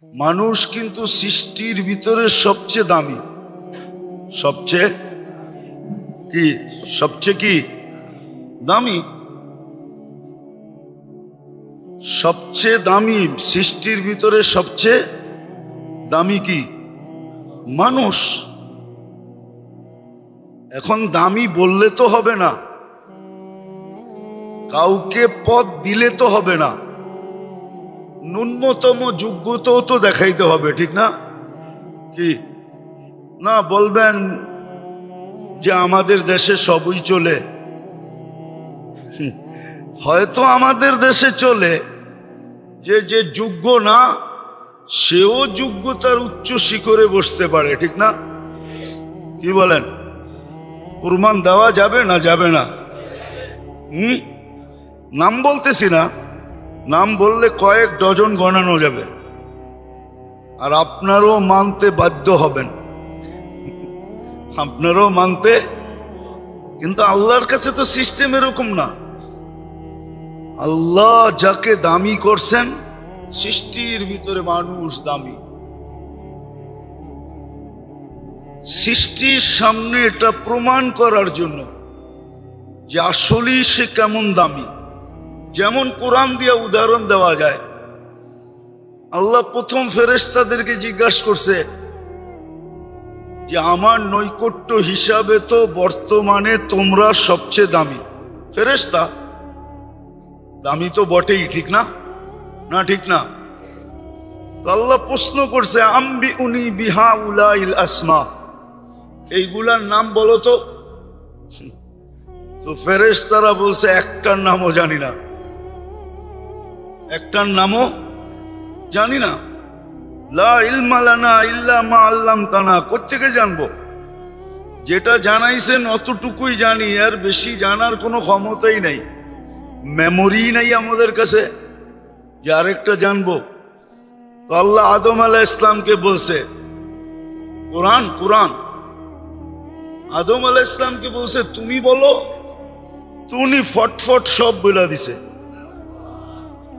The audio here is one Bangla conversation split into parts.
মানুষ কিন্তু সৃষ্টির ভিতরে সবচেয়ে দামি, সবচেয়ে কি দামি, সবচেয়ে দামি সৃষ্টির ভিতরে সবচেয়ে দামি কি মানুষ। এখন দামি বললে তো হবে না, কাউকে পদ দিলে তো হবে না, ন্যূনতম যোগ্যতাও তো দেখাইতে হবে, ঠিক না? কি না বলবেন যে আমাদের দেশে সবই চলে, হয়তো আমাদের দেশে চলে, যে যে যোগ্য না সেও যোগ্যতার উচ্চ শিখরে বসতে পারে, ঠিক না? কি বলেন? প্রমাণ দেওয়া যাবে না যাবে না? নাম বলতেছি না, নাম বললে কয়েক ডজন গণানো যাবে, আর আপনারও মানতে বাধ্য হবেন, আপনারও মানতে। কিন্তু আল্লাহর কাছে তো সিস্টেম এরকম না। আল্লাহ যাকে দামি করছেন, সৃষ্টির ভিতরে মানুষ দামি। সৃষ্টির সামনে এটা প্রমাণ করার জন্য যে আসলেই সে কেমন দামি। যেমন কোরআন দিয়ে উদাহরণ দেওয়া যায়। আল্লাহ প্রথম ফেরেশতাদেরকে জিজ্ঞাসা করছে যে আমার নৈকট্য হিসাবে তো বর্তমানে তোমরা সবচেয়ে দামি ফেরেশতা। দামি তো বটেই, ঠিক না? না ঠিক না? তো আল্লাহ প্রশ্ন করছে আম্বি উনি বিহা উলাইল আসমা, এইগুলার নাম বলো তো। তো ফেরেশতারা বলছে একটার নামও জানি না, একটার নামও জানি না। লা ইলমা লানা ইল্লা মা আল্লামতানা, কোত্থেকে জানবো? যেটা জানাইছেন অতটুকুই জানি, আর বেশি জানার কোনো ক্ষমতাই নাই, মেমোরি নাই আমাদের কাছে যে আরেকটা জানবো। তো আল্লাহ আদম আলাইহিস সালামকে বলছে, কোরআন আদম আলাইহিস সালামকে বলছে তুমি বলো, তো উনি ফটফট সব বলে দিছে।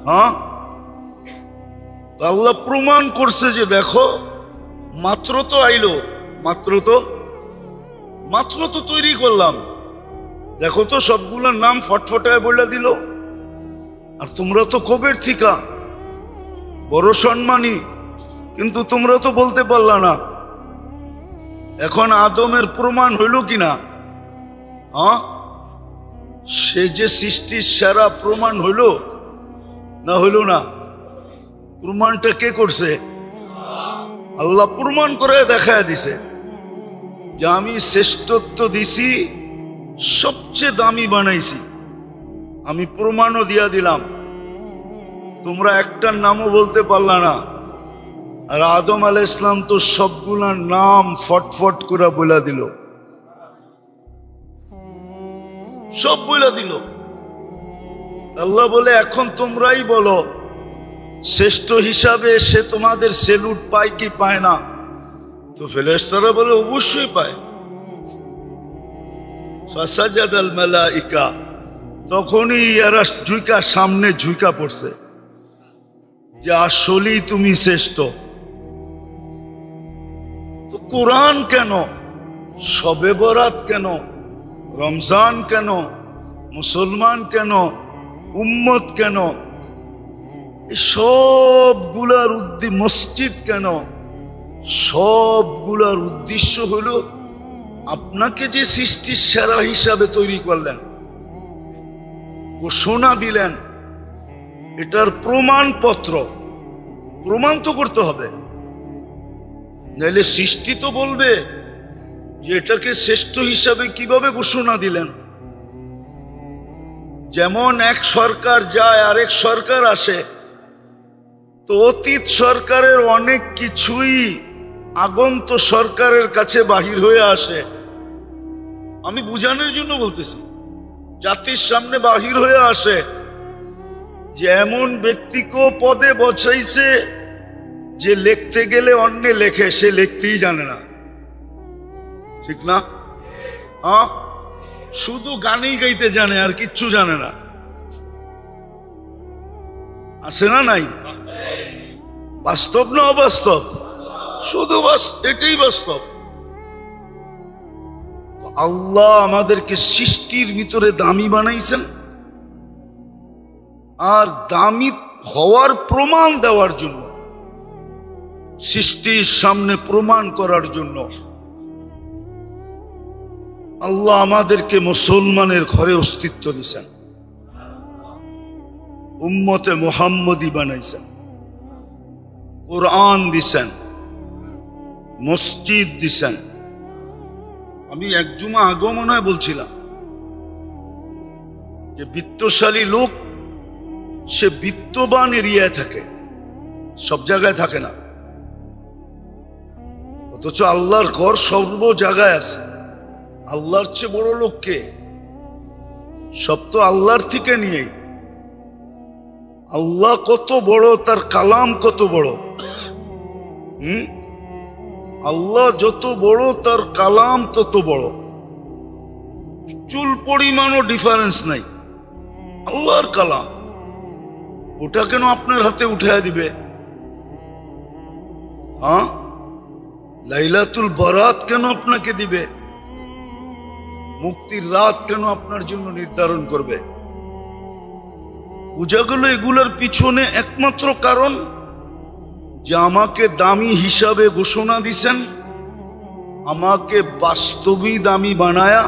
হ্যাঁ, আল্লাহ প্রমাণ করছে যে দেখো মাত্র তো আইলো, মাত্র তো তৈরি করলাম, দেখো তো সবগুলোর নাম ফটফটায় বলে দিল। আর তোমরা তো কবের থিকা বড় সম্মানী, কিন্তু তোমরা তো বলতে পারলা না। এখন আদমের প্রমাণ হইল কিনা? হ্যাঁ, সে যে সৃষ্টির সেরা প্রমাণ হইল না হইল না? প্রমাণটা কে করছে? আল্লাহ প্রমাণ করে দেখায় দিছে যে আমি শ্রেষ্ঠত্ব দিছি, সবচেয়ে দামি বানাইছি। আমি প্রমাণও দিয়া দিলাম, তোমরা একটার নামও বলতে পারলা না। আর আদম আলাইহিস সালাম তো সবগুলার নাম ফটফট করে বলে দিল, সব বলে দিল। আল্লাহ বলে এখন তোমরাই বলো শ্রেষ্ঠ হিসাবে সে তোমাদের সেলুট পায় কি পায় না? তো ফেরেশতারা বলে অবশ্যই পায়। ফাসাজাদাল মালাইকা, তখনই এরা সামনে ঝুঁকা পড়ছে যে আসলেই তুমি শ্রেষ্ঠ। তো কোরআন কেন, শবে বরাত কেন, রমজান কেন, মুসলমান কেন, উম্মত কেন, সবগুলার মসজিদ কেন, সবগুলার উদ্দেশ্য হলো আপনাকে যে সৃষ্টির সেরা হিসাবে তৈরি করলেন, ঘোষণা দিলেন, এটার প্রমাণপত্র, প্রমাণ তো করতে হবে, নাহলে সৃষ্টি তো বলবে যে এটাকে শ্রেষ্ঠ হিসাবে কিভাবে ঘোষণা দিলেন। যেমন এক সরকার যায় আরেক সরকার আসে, তো অতীত সরকারের অনেক কিছুই আগন্ত সরকারের কাছে বাহির হয়ে আসে। আমি বুঝানোর জন্য বলতেছি, জাতির সামনে বাহির হয়ে আসে যে এমন ব্যক্তিকেও পদে বসাইছে যে লিখতে গেলে অন্য লেখে, সে লিখতেই জানে না, ঠিক না? হ্যাঁ, শুধু গানই গাইতে জানে আর কিচ্ছু জানে না। আছে না নাই? বাস্তব না অবাস্তব? শুধু এটাই বাস্তব। আল্লাহ আমাদেরকে সৃষ্টির ভিতরে দামি বানাইছেন, আর দামি হওয়ার প্রমাণ দেওয়ার জন্য, সৃষ্টির সামনে প্রমাণ করার জন্য আল্লাহ আমাদেরকে মুসলমানের ঘরে অস্তিত্ব দিয়েছেন, উম্মতে মুহাম্মদী বানাইছেন, কোরআন দিছেন, মসজিদ দিছেন। আমি এক জুমা আগমনায় বলছিলাম যে বিত্তশালী লোক সে বিত্তবান এরিয়ায় থাকে, সব জায়গায় থাকে না। অথচ আল্লাহর ঘর সর্ব জায়গায় আছে। আল্লাহর চেয়ে বড় লোক কে? সব তো আল্লাহর থেকে নিয়ে। আল্লাহ কত বড়, তার কালাম কত বড়। আল্লাহ যত বড় তার কালাম তত বড়, চুল পরিমাণও ডিফারেন্স নাই। আল্লাহর কালাম, ওটা কেন আপনার হাতে উঠায় দিবে? হ্যাঁ, লাইলাতুল বারাত কেন আপনাকে দিবে? মুক্তির রাত কেন আপনার জন্য নির্ধারণ করবে? বুঝা গেল এগুলোর পিছনে একমাত্র কারণ যে আমাকে দামি হিসাবে ঘোষণা দিছেন, আমাকে বাস্তবিক দামি বানায়া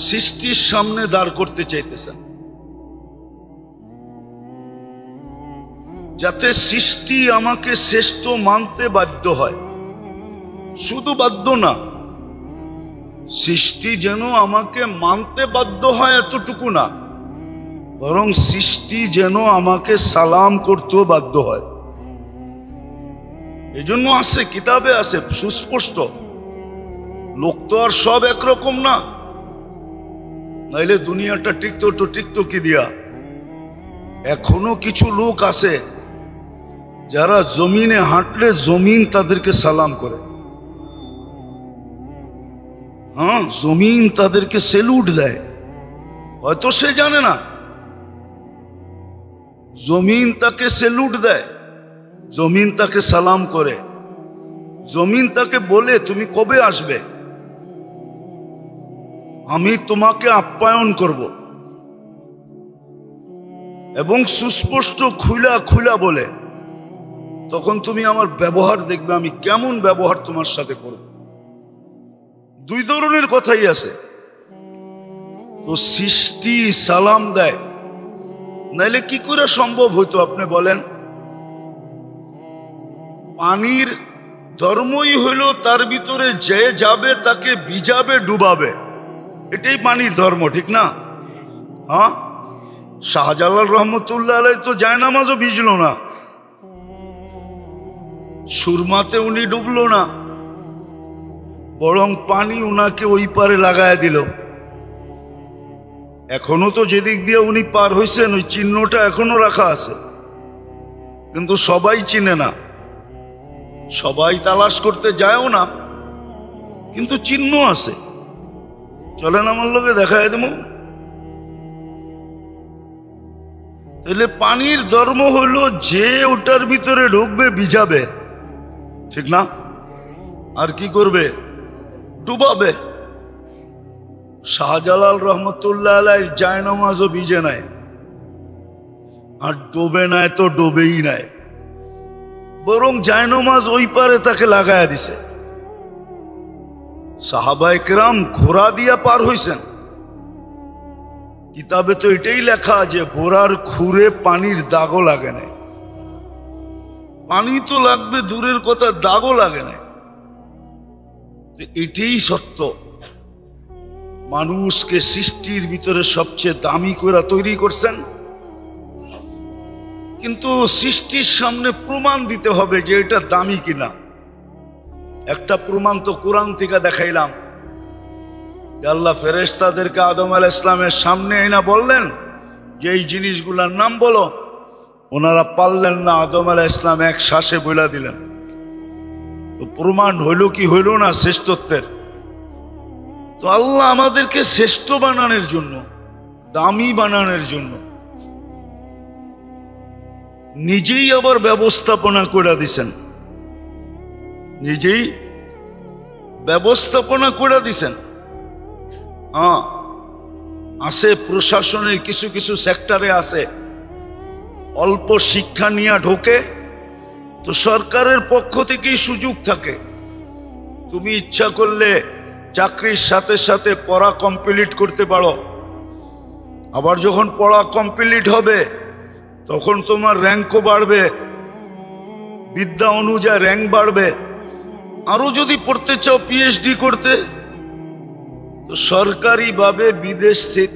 সৃষ্টির সামনে দাঁড় করতে চাইতেছেন, যাতে সৃষ্টি আমাকে শ্রেষ্ঠ মানতে বাধ্য হয়। শুধু বাধ্য না, সৃষ্টি যেন আমাকে মানতে বাধ্য হয় এতটুকু না, বরং সৃষ্টি যেন আমাকে সালাম করতেও বাধ্য হয়। এজন্য আছে, কিতাবে আছে সুস্পষ্ট। লোক তো আর সব একরকম না, নাইলে দুনিয়াটা টিকতো কি দিয়া। এখনো কিছু লোক আছে যারা জমিনে হাঁটলে জমিন তাদেরকে সালাম করে। হ্যাঁ, জমিন তাদেরকে সেলুট দেয়। হয়তো সে জানে না, জমিন তাকে সেলুট দেয়, জমিন তাকে সালাম করে, জমিন তাকে বলে তুমি কবে আসবে, আমি তোমাকে আপ্যায়ন করব। এবং সুস্পষ্ট খুলা বলে, তখন তুমি আমার ব্যবহার দেখবে, আমি কেমন ব্যবহার তোমার সাথে করব। দুই ধরনের কথাই আছে। তো সৃষ্টি সালাম দেয়, নাইলে কি করে সম্ভব হইতো আপনি বলেন? পানির ধর্মই হইল তার ভিতরে যে যাবে তাকে ভিজাবে, ডুবাবে। এটাই পানির ধর্ম, ঠিক না? হ্যাঁ, শাহজালাল রহমতুল্লাহ আলাইহি তো জায়নামাজও ভিজল না, সুরমাতে উনি ডুবলো না, বরং পানি উনাকে ওই পারে লাগায় দিল। এখনো তো যেদিক দিয়ে উনি পার হইছেন ওই চিহ্নটা এখনো রাখা আছে, কিন্তু সবাই চিনে না, সবাই তালাশ করতে যায়ও না, কিন্তু চিহ্ন আছে। চলেন আমার লোকে দেখায় দেব। তাহলে পানির ধর্ম হলো যে ওটার ভিতরে ঢুকবে ভিজাবে, ঠিক না? আর কি করবে? ডুবাবে। শাহজালাল রহমতুল্লাহ আলাইহি জায়নামাজও ভিজে নাই, আর ডোবে নাই তো ডোবেই নাই, বরং জায়নামাজ ওই পারে তাকে লাগায়া দিছে। সাহাবায়ে কেরাম ঘোড়া দিয়া পার হইছেন। কিতাবে তো এটাই লেখা যে ঘোড়ার খুরে পানির দাগও লাগে নাই। পানি তো লাগবে দূরের কথা, দাগও লাগে নাই। এটাই সত্য। মানুষকে সৃষ্টির ভিতরে সবচেয়ে দামি করে তৈরি করছেন, কিন্তু সৃষ্টির সামনে প্রমাণ দিতে হবে যে এটা দামি কিনা। একটা প্রমাণ তো কোরআন থেকে দেখাইলাম। আল্লাহ ফেরেশতাদেরকে আদম আলাইহিস সালামের সামনে এনে বললেন যে এই জিনিসগুলোর নাম বলো। ওনারা পারলেন না, আদম আলাইহিস সালাম এক শ্বাসে বলে দিলেন। তো প্রমাণ হইল কি হইল না শ্রেষ্ঠত্বের? তো আল্লাহ আমাদেরকে শ্রেষ্ঠ বানানোর জন্য, দামি বানানোর জন্য নিজেই আবার ব্যবস্থাপনা করে দিছেন, নিজেই ব্যবস্থাপনা করে দিছেন। হ্যাঁ, আছে প্রশাসনের কিছু কিছু সেক্টরে আছে, অল্প শিক্ষা নিয়ে ঢোকে তো সরকারের পক্ষ থেকেই সুযোগ থাকে। তুমি ইচ্ছা করলে চাকরির সাথে সাথে পড়া কমপ্লিট করতে পারো, আবার যখন পড়া কমপ্লিট হবে তখন তোমার র্যাঙ্কও বাড়বে, বিদ্যা অনুযায়ী র্যাঙ্ক বাড়বে। আরো যদি পড়তে চাও পিএইচডি করতে, তো সরকারিভাবে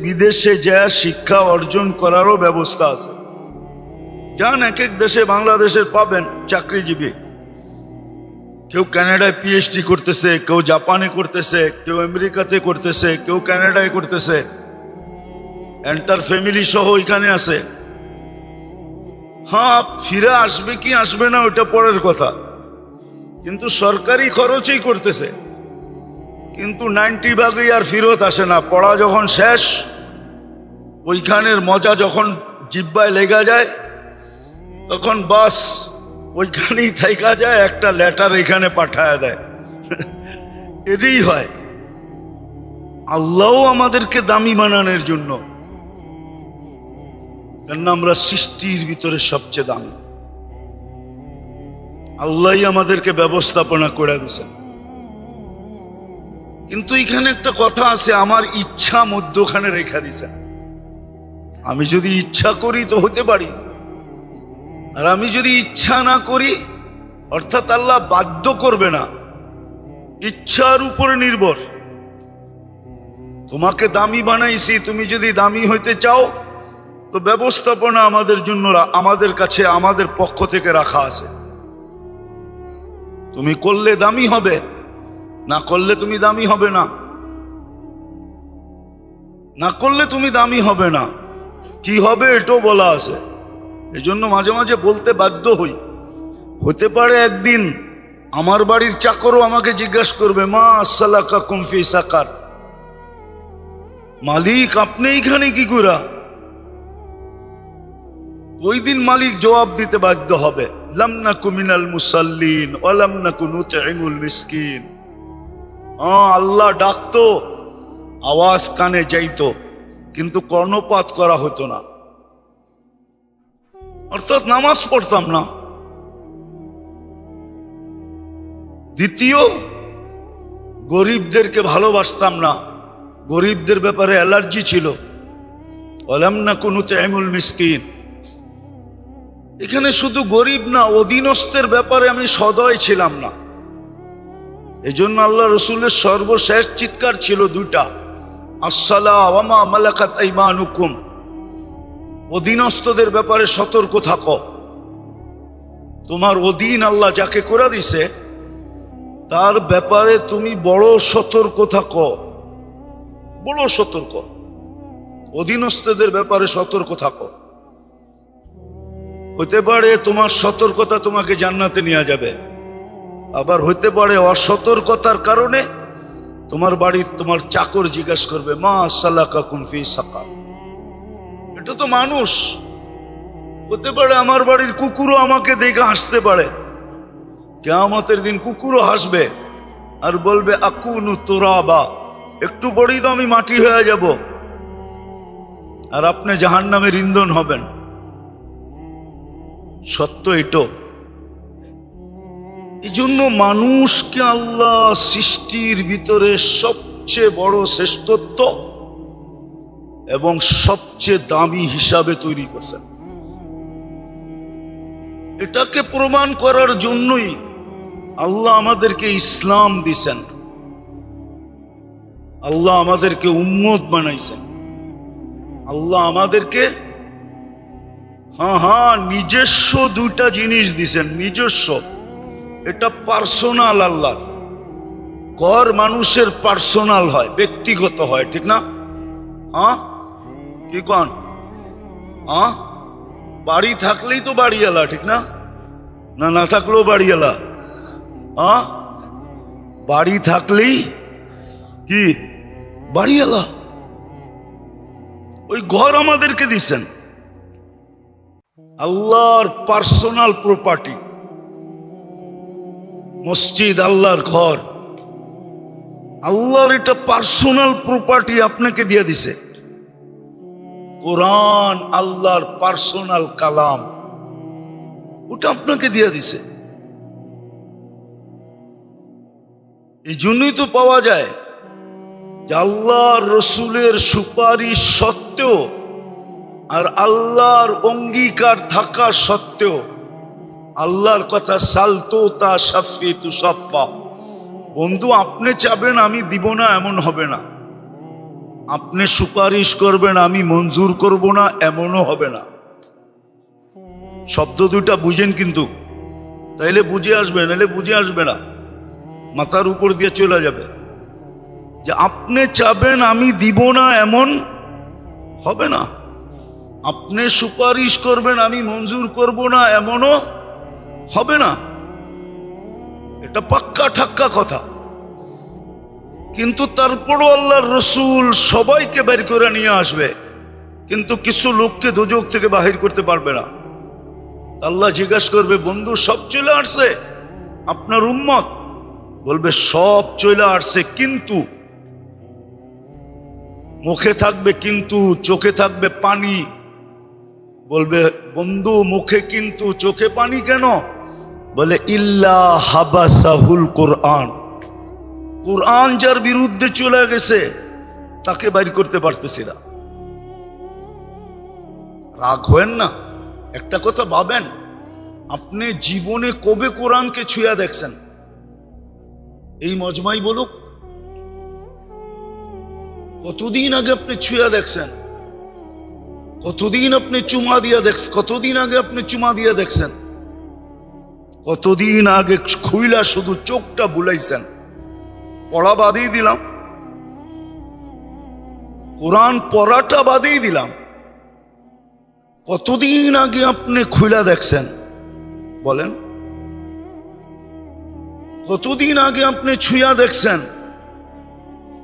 বিদেশে যা শিক্ষা অর্জন করারও ব্যবস্থা আছে। যান এক এক দেশে, বাংলাদেশের পাবেন চাকরিজীবী, কেউ কানাডায় পিএইচডি করতেছে, কেউ জাপানে করতেছে, কেউ আমেরিকাতে করতেছে, কেউ কানাডায় করতেছে, এন্টার ফ্যামিলি সহ এখানে আছে। হ্যাঁ, ফিরে আসবে কি আসবে না ওটা পরের কথা, কিন্তু সরকারি খরচেই করতেছে। কিন্তু 90 ভাগই আর ফিরত আসে না। পড়া যখন শেষ, ওইখানের মজা যখন জিব্বায় লেগা যায়, তখন বাস ওইখানেই থাইকা যায়, একটা লেটার এখানে পাঠায় দেয়। এটাই হয়। আল্লাহও আমাদেরকে দামি বানানোর জন্য, কেননা আমরা সৃষ্টির ভিতরে সবচেয়ে দামি। আল্লাহই আমাদেরকে ব্যবস্থাপনা করে দিয়েছেন। কিন্তু এখানে একটা কথা আছে, আমার ইচ্ছা মধ্যখানে রেখা দিছেন। আমি যদি ইচ্ছা করি তো হতে পারি, আর আমি যদি ইচ্ছা না করি, অর্থাৎ আল্লাহ বাধ্য করবে না, ইচ্ছার উপরে নির্ভর। তোমাকে দামি বানাইছি, তুমি যদি দামি হইতে চাও তো ব্যবস্থাপনা আমাদের জন্য, আমাদের কাছে, আমাদের পক্ষ থেকে রাখা আছে। তুমি করলে দামি হবে, না করলে তুমি দামি হবে না, না করলে তুমি দামি হবে না। কি হবে এটাও বলা আছে। এই জন্য মাঝে মাঝে বলতে বাধ্য হই। হতে পারে একদিন আমার বাড়ির চাকরও আমাকে জিজ্ঞাসা করবে, মা সালাকাকুম ফি সাকার, মালিক আপনি এখানে কি করা? ওই দিন মালিক জবাব দিতে বাধ্য হবে, লাম নাকু মিনাল মুসাল্লিন ওয়া লাম নাকু নুতঈমুল মিসকিন। আল্লাহ ডাকতো, আওয়াজ কানে যাইতো, কিন্তু কর্ণপাত করা হতো না, অর্থাৎ নামাজ পড়তাম না। দ্বিতীয়, গরিবদেরকে ভালোবাসতাম না, গরিবদের ব্যাপারে অ্যালার্জি ছিল। ওয়া লাম নাকু নুতঈমুল মিসকিন, এখানে শুধু গরিব না, অধীনস্থের ব্যাপারে আমি সদয় ছিলাম না। এই জন্য আল্লাহ রসুলের সর্বশেষ চিৎকার ছিল দুইটা, আসসালাহ ওয়া মা মালাকাত আইমানুকুম, অধীনস্থদের ব্যাপারে সতর্ক থাকো। তোমার অধীন আল্লাহ যাকে করে দিছে তার ব্যাপারে তুমি বড় সতর্ক থাকো, বড় সতর্ক। অধীনস্থদের ব্যাপারে সতর্ক থাকো। হতে পারে তোমার সতর্কতা তোমাকে জান্নাতে নিয়ে যাবে, আবার হতে পারে অসতর্কতার কারণে তোমার বাড়ির তোমার চাকর জিজ্ঞাসা করবে, মা সালাকাকুম ফি সাকার। এটা তো মানুষ। হতে পারে আমার বাড়ির কুকুরও আমাকে দেখে হাসতে পারে। কিয়ামতের দিন কুকুরও হাসবে আর বলবে, আকুনু তুরাবা, একটু পরেই তো আমি মাটি হয়ে যাব, আর আপনি জাহান্নামের ইন্ধন হবেন। সত্য এটো। এই জন্য মানুষকে আল্লাহ সৃষ্টির ভিতরে সবচেয়ে বড় শ্রেষ্ঠত্ব এবং সবচেয়ে দামি হিসাবে তৈরি করছেন। এটাকে প্রমাণ করার জন্যই আল্লাহ আমাদেরকে ইসলাম দিছেন, আল্লাহ আমাদেরকে উম্মত বানাইছেন, আল্লাহ আমাদেরকে নিজস্ব দুইটা জিনিস দিছেন। নিজস্ব, এটা পার্সোনাল। আল্লাহর ঘর মানুষের পার্সোনাল হয়, ব্যক্তিগত হয়, ঠিক না? কি কন? বাড়ি থাকলেই তো বাড়িওয়ালা, ঠিক না? না না থাকলেও বাড়িওয়ালা। বাড়ি থাকলেই কি বাড়িওয়ালা। ওই ঘর আমাদেরকে দিছেন। আল্লাহর পার্সোনাল প্রপার্টি। মসজিদ আল্লাহর ঘর, আল্লাহর এটা পার্সোনাল প্রপার্টি আপনাকে দিয়ে দিছে। কোরআন আল্লাহর পার্সোনাল কালাম, ওটা আপনাকে দিয়ে দিছে। এই জন্যই তো পাওয়া যায় যে আল্লাহর রসুলের সুপারিশ সত্ত্বেও আর আল্লাহর অঙ্গীকার থাকা সত্ত্বেও আল্লাহর কথা সালতো তা সাফি তু সাফা। বন্ধু, আপনি চাবেন আমি দিব না, এমন হবে না। আপনি সুপারিশ করবেন আমি মঞ্জুর করব না, এমনও হবে না। শব্দ দুইটা বুঝেন কিন্তু, তাইলে বুঝে আসবে, নাহলে বুঝে আসবে না, মাথার উপর দিয়ে চলে যাবে। যে আপনি চাবেন আমি দিব না, এমন হবে না। আপনি সুপারিশ করবেন আমি মঞ্জুর করব না, এমনও হবে না। এটা পাক্কা ঠাক্কা কথা। কিন্তু তারপরও আল্লাহর রসুল সবাইকে বের করে নিয়ে আসবে, কিন্তু কিছু লোককে দোজখ থেকে বাহির করতে পারবে না। আল্লাহ জিজ্ঞাসা করবে, বন্ধু সব চলে আসছে আপনার উম্মত? বলবে সব চলে আসছে, কিন্তু মুখে থাকবে কিন্তু, চোখে থাকবে পানি। বলবে, বন্ধু মুখে কিন্তু চোখে পানি কেন? বলে, ইল্লা হাবাসাহুল কোরআন। কোরআন যার বিরুদ্ধে চলে গেছে তাকে বাইর করতে পারতেছি না। রাগ হয়েন না, একটা কথা ভাবেন, আপনি জীবনে কবে কোরআনকে ছুঁয়া দেখছেন? এই মজমাই বলুক, কতদিন আগে আপনি ছুঁয়া দেখছেন? কতদিন আপনি চুমা দিয়া দেখছেন? কতদিন আগে আপনি চুমা দিয়া দেখছেন? কতদিন আগে খুইলা শুধু চোখটা বুলাইছেন? পড়া বাদেই দিলাম, কোরআন পড়াটা বাদেই দিলাম, কতদিন আগে আপনি খুইলা দেখছেন বলেন? কতদিন আগে আপনি ছুঁয়া দেখছেন?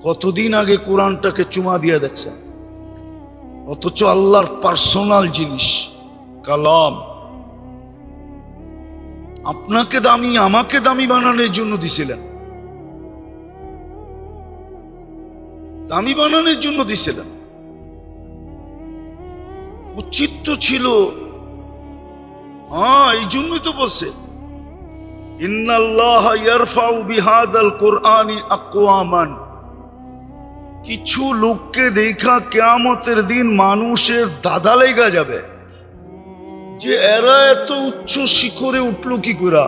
কতদিন আগে কোরআনটাকে চুমা দিয়ে দেখছেন? অথচ আল্লাহর পার্সোনাল জিনিস কালাম আপনাকে দামি আমাকে দামি বানানোর জন্য দিছিলেন, দামি বানানোর জন্য দিছিলেন। উচিত তো ছিল, হ্যাঁ, এই জন্যই তো বলছে ইন্নাল্লাহ ইয়ারফাউ বিহাদাল কুরআনি আকওয়ামান। কিছু লোককে দেখা কিয়ামতের দিন মানুষের দাদা লেগা যাবে যে এরা এত উচ্চ শিখরে উঠলো কি করে?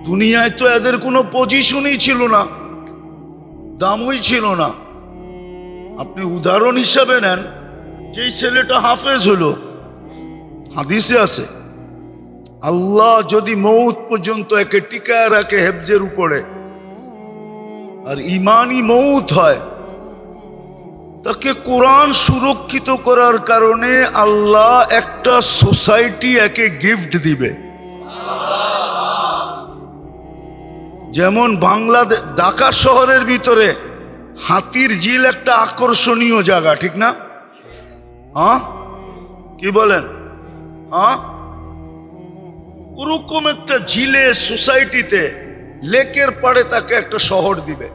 দুনিয়ায় তো এদের কোনো পজিশনই ছিল না, দামই ছিল না। আপনি উদাহরণ হিসাবে নেন, যে ছেলেটা হাফেজ হলো, হাদিসে আছে আল্লাহ যদি মৌত পর্যন্ত একে টিকায় রাখে হেফজের উপরে, আর ইমানি মৌত হয়, তাকে কোরআন সুরক্ষিত করার কারণে আল্লাহ একটা সোসাইটি একে গিফট দিবে। যেমন বাংলাদেশ ঢাকা শহরের ভিতরে হাতির ঝিল একটা আকর্ষণীয় জায়গা, ঠিক না? হ্যাঁ, কি বলেন? হ্যাঁ, ওরকম একটা ঝিলে সোসাইটিতে লেকের পাড়ে তাকে একটা শহর দিবে।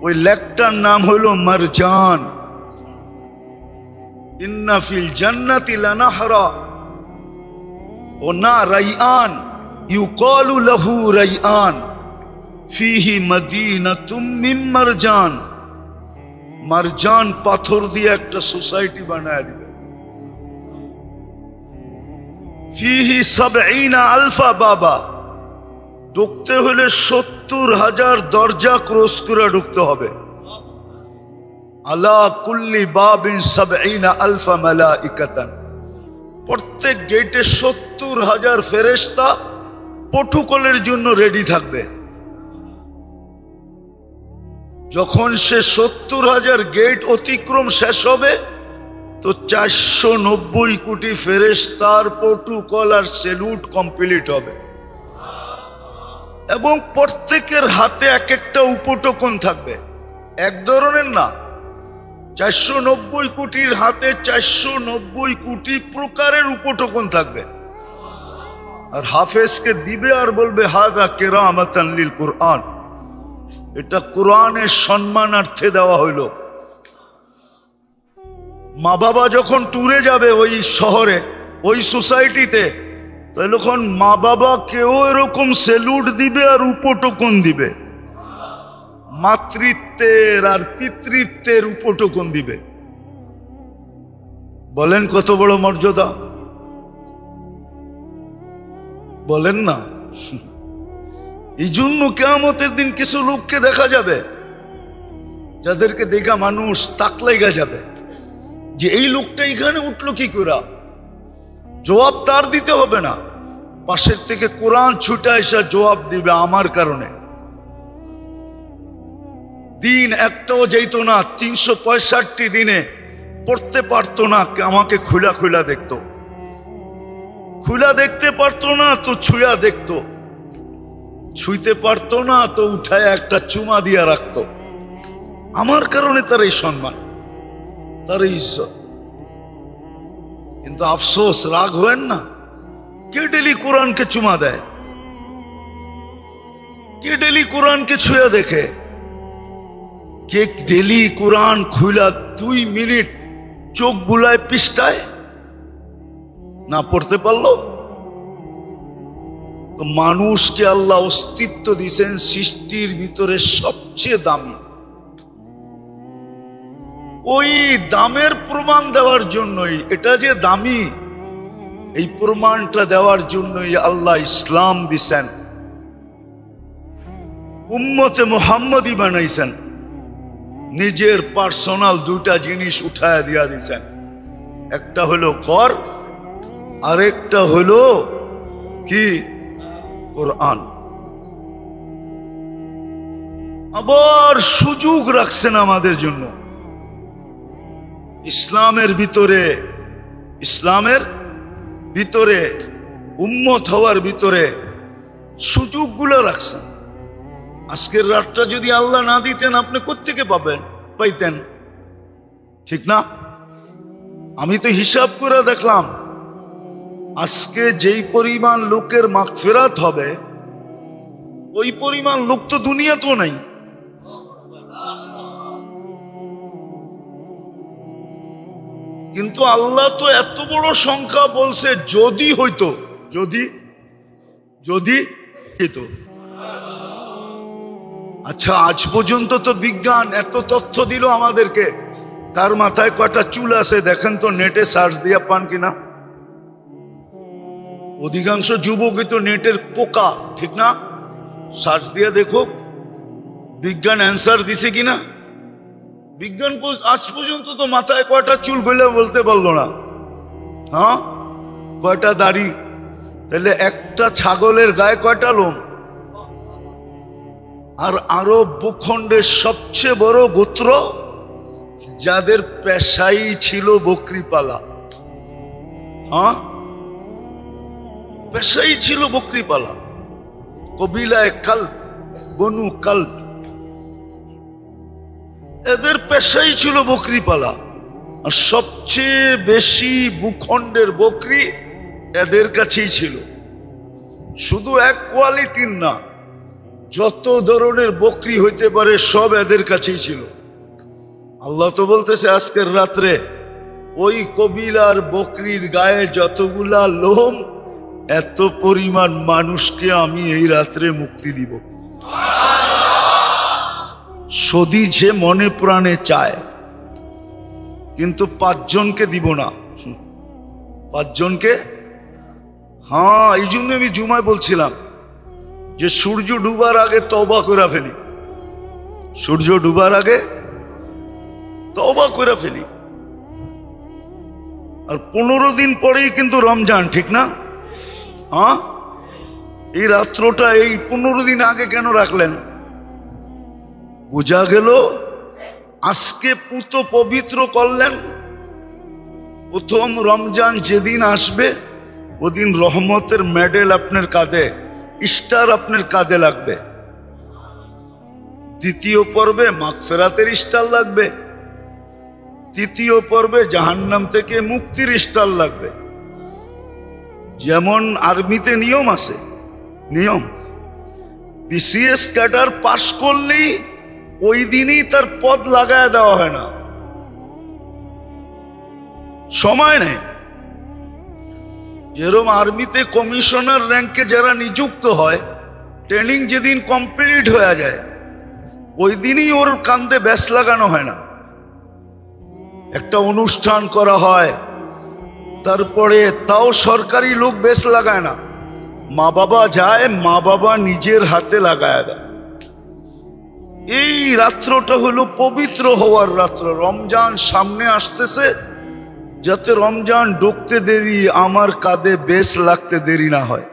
ওই লেকটার নাম হলো মারজান। ইন্না ফিল জান্নাতি লানাহরা ও না রাইআন ইউকালু লাহু রাইআন ফিহি মাদিনাতুম মিন মারজান। মারজান পাথর দিয়ে একটা সোসাইটি বানায় দিবে। ফিহি ৭০ আলফা বাবা। ঢুকতে হলে ৭০,০০০ দরজা ক্রস করে ঢুকতে হবে। আলা কুল্লি বাবিন ৭০ আলফা মালাইকাতান। প্রত্যেক গেটে ৭০,০০০ ফেরেশতা প্রটোকলের জন্য রেডি থাকবে। যখন সে ৭০,০০০ গেট অতিক্রম শেষ হবে, তো ৪৯০ কোটি ফেরেশতার প্রটোকল আর সেলুট কমপ্লিট হবে। এবং প্রত্যেকের হাতে এক একটা উপটোকন থাকবে, এক ধরনের না, 490 কোটির হাতে 490 কোটি প্রকারের উপটোকন থাকবে, আর হাফেজকে দিবে আর বলবে হাযা কিরামাতান লিল কুরআন, এটা কোরআনের সম্মানার্থে দেওয়া হইল। মা বাবা যখন ট্যুরে যাবে ওই শহরে, ওই সোসাইটিতে, তখন মা বাবা কেউ এরকম সেলুট দিবে আর উপটোকন দিবে, মাতৃত্বের আর পিতৃত্বের উপটোকন দিবে। বলেন কত বড় মর্যাদা, বলেন না? এই জন্য কিয়ামতের দিন কিছু লোককে দেখা যাবে যাদেরকে দেখা মানুষ তাক লাইগা যাবে যে এই লোকটা এখানে উঠলো কি করে। জবাব তার দিতে হবে না, পাশের থেকে কোরআন ছুটে এসে জবাব দিবে আমার কারণে। দিন একটাও যেত না, 365 দিনে পড়তে পারতো না, আমাকে খুলা খুলা দেখতো, খুলা দেখতে পারতো না তো ছুঁয়া দেখতো, ছুঁইতে পারতো না তো উঠায় একটা চুমা দিয়া রাখতো। আমার কারণে তার এই সম্মান, তার এই ইজ্জত। কিন্তু আফসোস, রাগ হবেন না, কে ডেলি কোরআনকে চুমা দেয়? কে ডেলি কোরআনকে ছুঁয়া দেখে? কে ডেলি কোরআন খুলা 2 মিনিট চোখ বুলায় পৃষ্ঠায় না পড়তে পারলো? তো মানুষকে আল্লাহ অস্তিত্ব দিয়েছেন সৃষ্টির ভিতরে সবচেয়ে দামি। ওই দামের প্রমাণ দেওয়ার জন্যই, এটা যে দামি এই প্রমাণটা দেওয়ার জন্যই আল্লাহ ইসলাম দিছেন, উম্মতে মুহাম্মদী বানাইছেন, নিজের পার্সোনাল 2টা জিনিস উঠায় দিয়া দিছেন। একটা হলো কর, আরেকটা হলো কি? কোরআন। আবার সুযোগ রাখছেন আমাদের জন্য ইসলামের ভিতরে উম্মত হওয়ার ভিতরে সুযোগগুলো রাখছেন। আজকের রাতটা যদি আল্লাহ না দিতেন আপনি কোত্থেকে পাইতেন? ঠিক না? আমি তো হিসাব করে দেখলাম, আজকে যেই পরিমাণ লোকের মাগফিরাত হবে ওই পরিমাণ লোক তো দুনিয়াতেও নাই। কিন্তু আল্লাহ তো এত বড় সংখ্যা বলছে, যদি হইতো, যদি হইতো। আচ্ছা, আজ পর্যন্ত তো বিজ্ঞান এত তথ্য দিল আমাদেরকে, কার মাথায় কয়টা চুল আছে দেখেন তো, নেটে সার্চ দিয়া পান কিনা? অধিকাংশ যুবকই তো নেটের পোকা, ঠিক না? সার্চ দিয়ে দেখো বিজ্ঞান অ্যান্সার দিছে কিনা। বিজ্ঞান আজ পর্যন্ত তো মাথায় কয়টা চুল গইলে বলতে পারলো না। হ্যাঁ, কয়টা দাড়ি? তাহলে একটা ছাগলের গায়ে কয়টা লোম? আর আরব ভূখণ্ডের সবচেয়ে বড় গোত্র যাদের পেশাই ছিল বকরি পালা। হ্যাঁ, পেশাই ছিল বকরি পালা। কবিলায় কাল্ব, বনু কাল্ব, এদের পেশাই ছিল বকরি পালা। আর সবচেয়ে বেশি ভূখণ্ডের বকরি এদের কাছেই ছিল। শুধু এক কোয়ালিটির না, যত ধরনের বকরি হইতে পারে সব এদের কাছেই ছিল। আল্লাহ তো বলতেছে আজকের রাত্রে ওই কবিলার বকরির গায়ে যতগুলা লোম, এত পরিমাণ মানুষকে আমি এই রাত্রে মুক্তি দিব। সদি যে মনে প্রাণে চায়, কিন্তু 5 জনকে দিব না। 5 জনকে? হ্যাঁ, এই জন্য আমি জুমায় বলছিলাম যে সূর্য ডুবার আগে তওবা করে ফেলি, সূর্য ডুবার আগে তওবা করে ফেলি। আর 15 দিন পরেই কিন্তু রমজান, ঠিক না? হ্যাঁ, এই রাত্রটা এই 15 দিন আগে কেন রাখলেন? বোঝা গেল আজকে পুত পবিত্র করলেন। প্রথম রমজান যেদিন আসবে ওদিন রহমতের মেডেল আপনার কাঁধে, স্টার আপনার কাঁধে লাগবে। দ্বিতীয় পর্বে মাগফিরাতের স্টার লাগবে। তৃতীয় পর্বে জাহান্নাম থেকে মুক্তির স্টার লাগবে। যেমন আর্মিতে নিয়ম আছে, নিয়ম বিসিএস ক্যাডার পাশ করলেই ওই দিনই তার পদ লাগায় দেওয়া হয় না, সময় নেই। যেরকম আর্মিতে কমিশনার র্যাঙ্কে যারা নিযুক্ত হয়, ট্রেনিং যেদিন কমপ্লিট হয়ে যায় ওই দিনই ওর কান্দে ব্যাস লাগানো হয় না, একটা অনুষ্ঠান করা হয়, তারপরে তাও সরকারি লোক বেশ লাগায় না, মা বাবা যায়, মা বাবা নিজের হাতে লাগায় দেয়। এই রাত্রটা হলো পবিত্র হওয়ার রাত্র। রমজান সামনে আসতেছে, যাতে রমজান ঢুকতে দেরি, আমার কাঁধে বেশ লাগতে দেরি না হয়।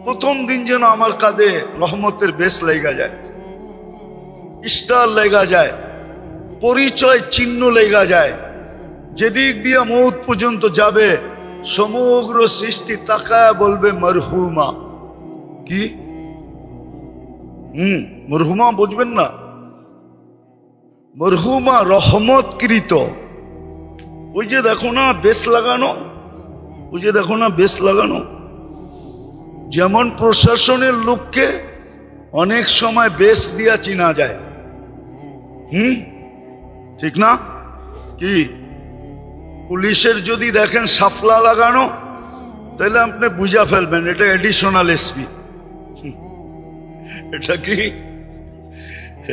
প্রথম দিন যেন আমার কাঁধে রহমতের বেশ লেগা যায়, স্টার লেগা যায়, পরিচয় চিহ্ন লেগা যায়। যেদিক দিয়ে মৌত পর্যন্ত যাবে সমগ্র সৃষ্টি তাকায় বলবে মরহুমা। কি মরহুমা বুঝবেন না? মরহুমা রহমতকৃত। ওই যে দেখো না বেশ লাগানো, ওই যে দেখো না বেশ লাগানো। যেমন প্রশাসনের লোককে অনেক সময় বেশ দিয়া চিনা যায়, ঠিক না? কি পুলিশের যদি দেখেন সাফলা লাগানো, তাহলে আপনি বুঝা ফেলবেন এটা এডিশনাল এসপি। এটা কি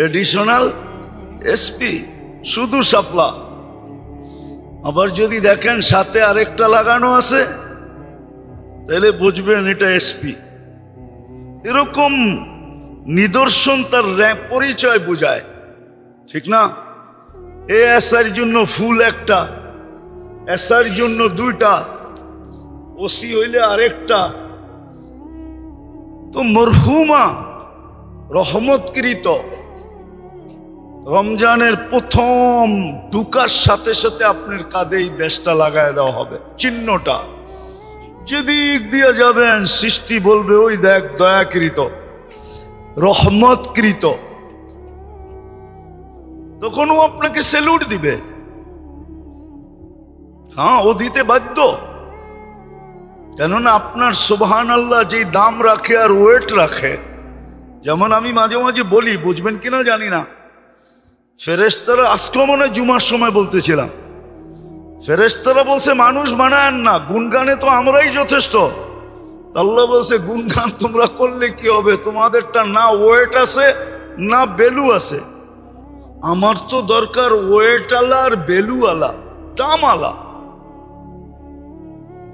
এডিশনাল এসপি, শুধু সাফলা। আবার যদি দেখেন সাথে আরেকটা লাগানো আছে, তাহলে বুঝবেন এটা এসপি। এরকম নিদর্শন তার র্যাঙ্ক পরিচয় বোঝায়, ঠিক না? এ এসআর জন্য ফুল একটা, এসআর জন্য দুইটা, ওসি হইলে আরেকটা। তো মরহুমা রহমতকৃত। রমজানের প্রথম ঢুকার সাথে সাথে আপনার কাঁধে এই বেশটা লাগায় দেওয়া হবে, চিহ্নটা। যেদিক দিয়ে যাবেন সৃষ্টি বলবে ওই দেখ দয়াকৃত, রহমতকৃত। তখন ও আপনাকে স্যালুট দিবে। হ্যাঁ, ও দিতে বাধ্য, কেননা আপনার সুবহানাল্লাহ যেই দাম রাখে আর ওয়েট রাখে। যেমন আমি মাঝে মাঝে বলি, বুঝবেন কিনা জানি না, ফেরেশতারা আজকেও মনে জুমার সময় বলতেছিলাম, ফেরেশতারা বলছে মানুষ বানায়েন না, গুণগানে তো আমরাই যথেষ্ট। আল্লাহ বলছে গুণগান তোমরা করলে কি হবে, তোমাদেরটা না ওয়েট আছে না ভ্যালু আছে। আমার তো দরকার ওয়েট আলা আর ভ্যালু আলা, দাম আলা,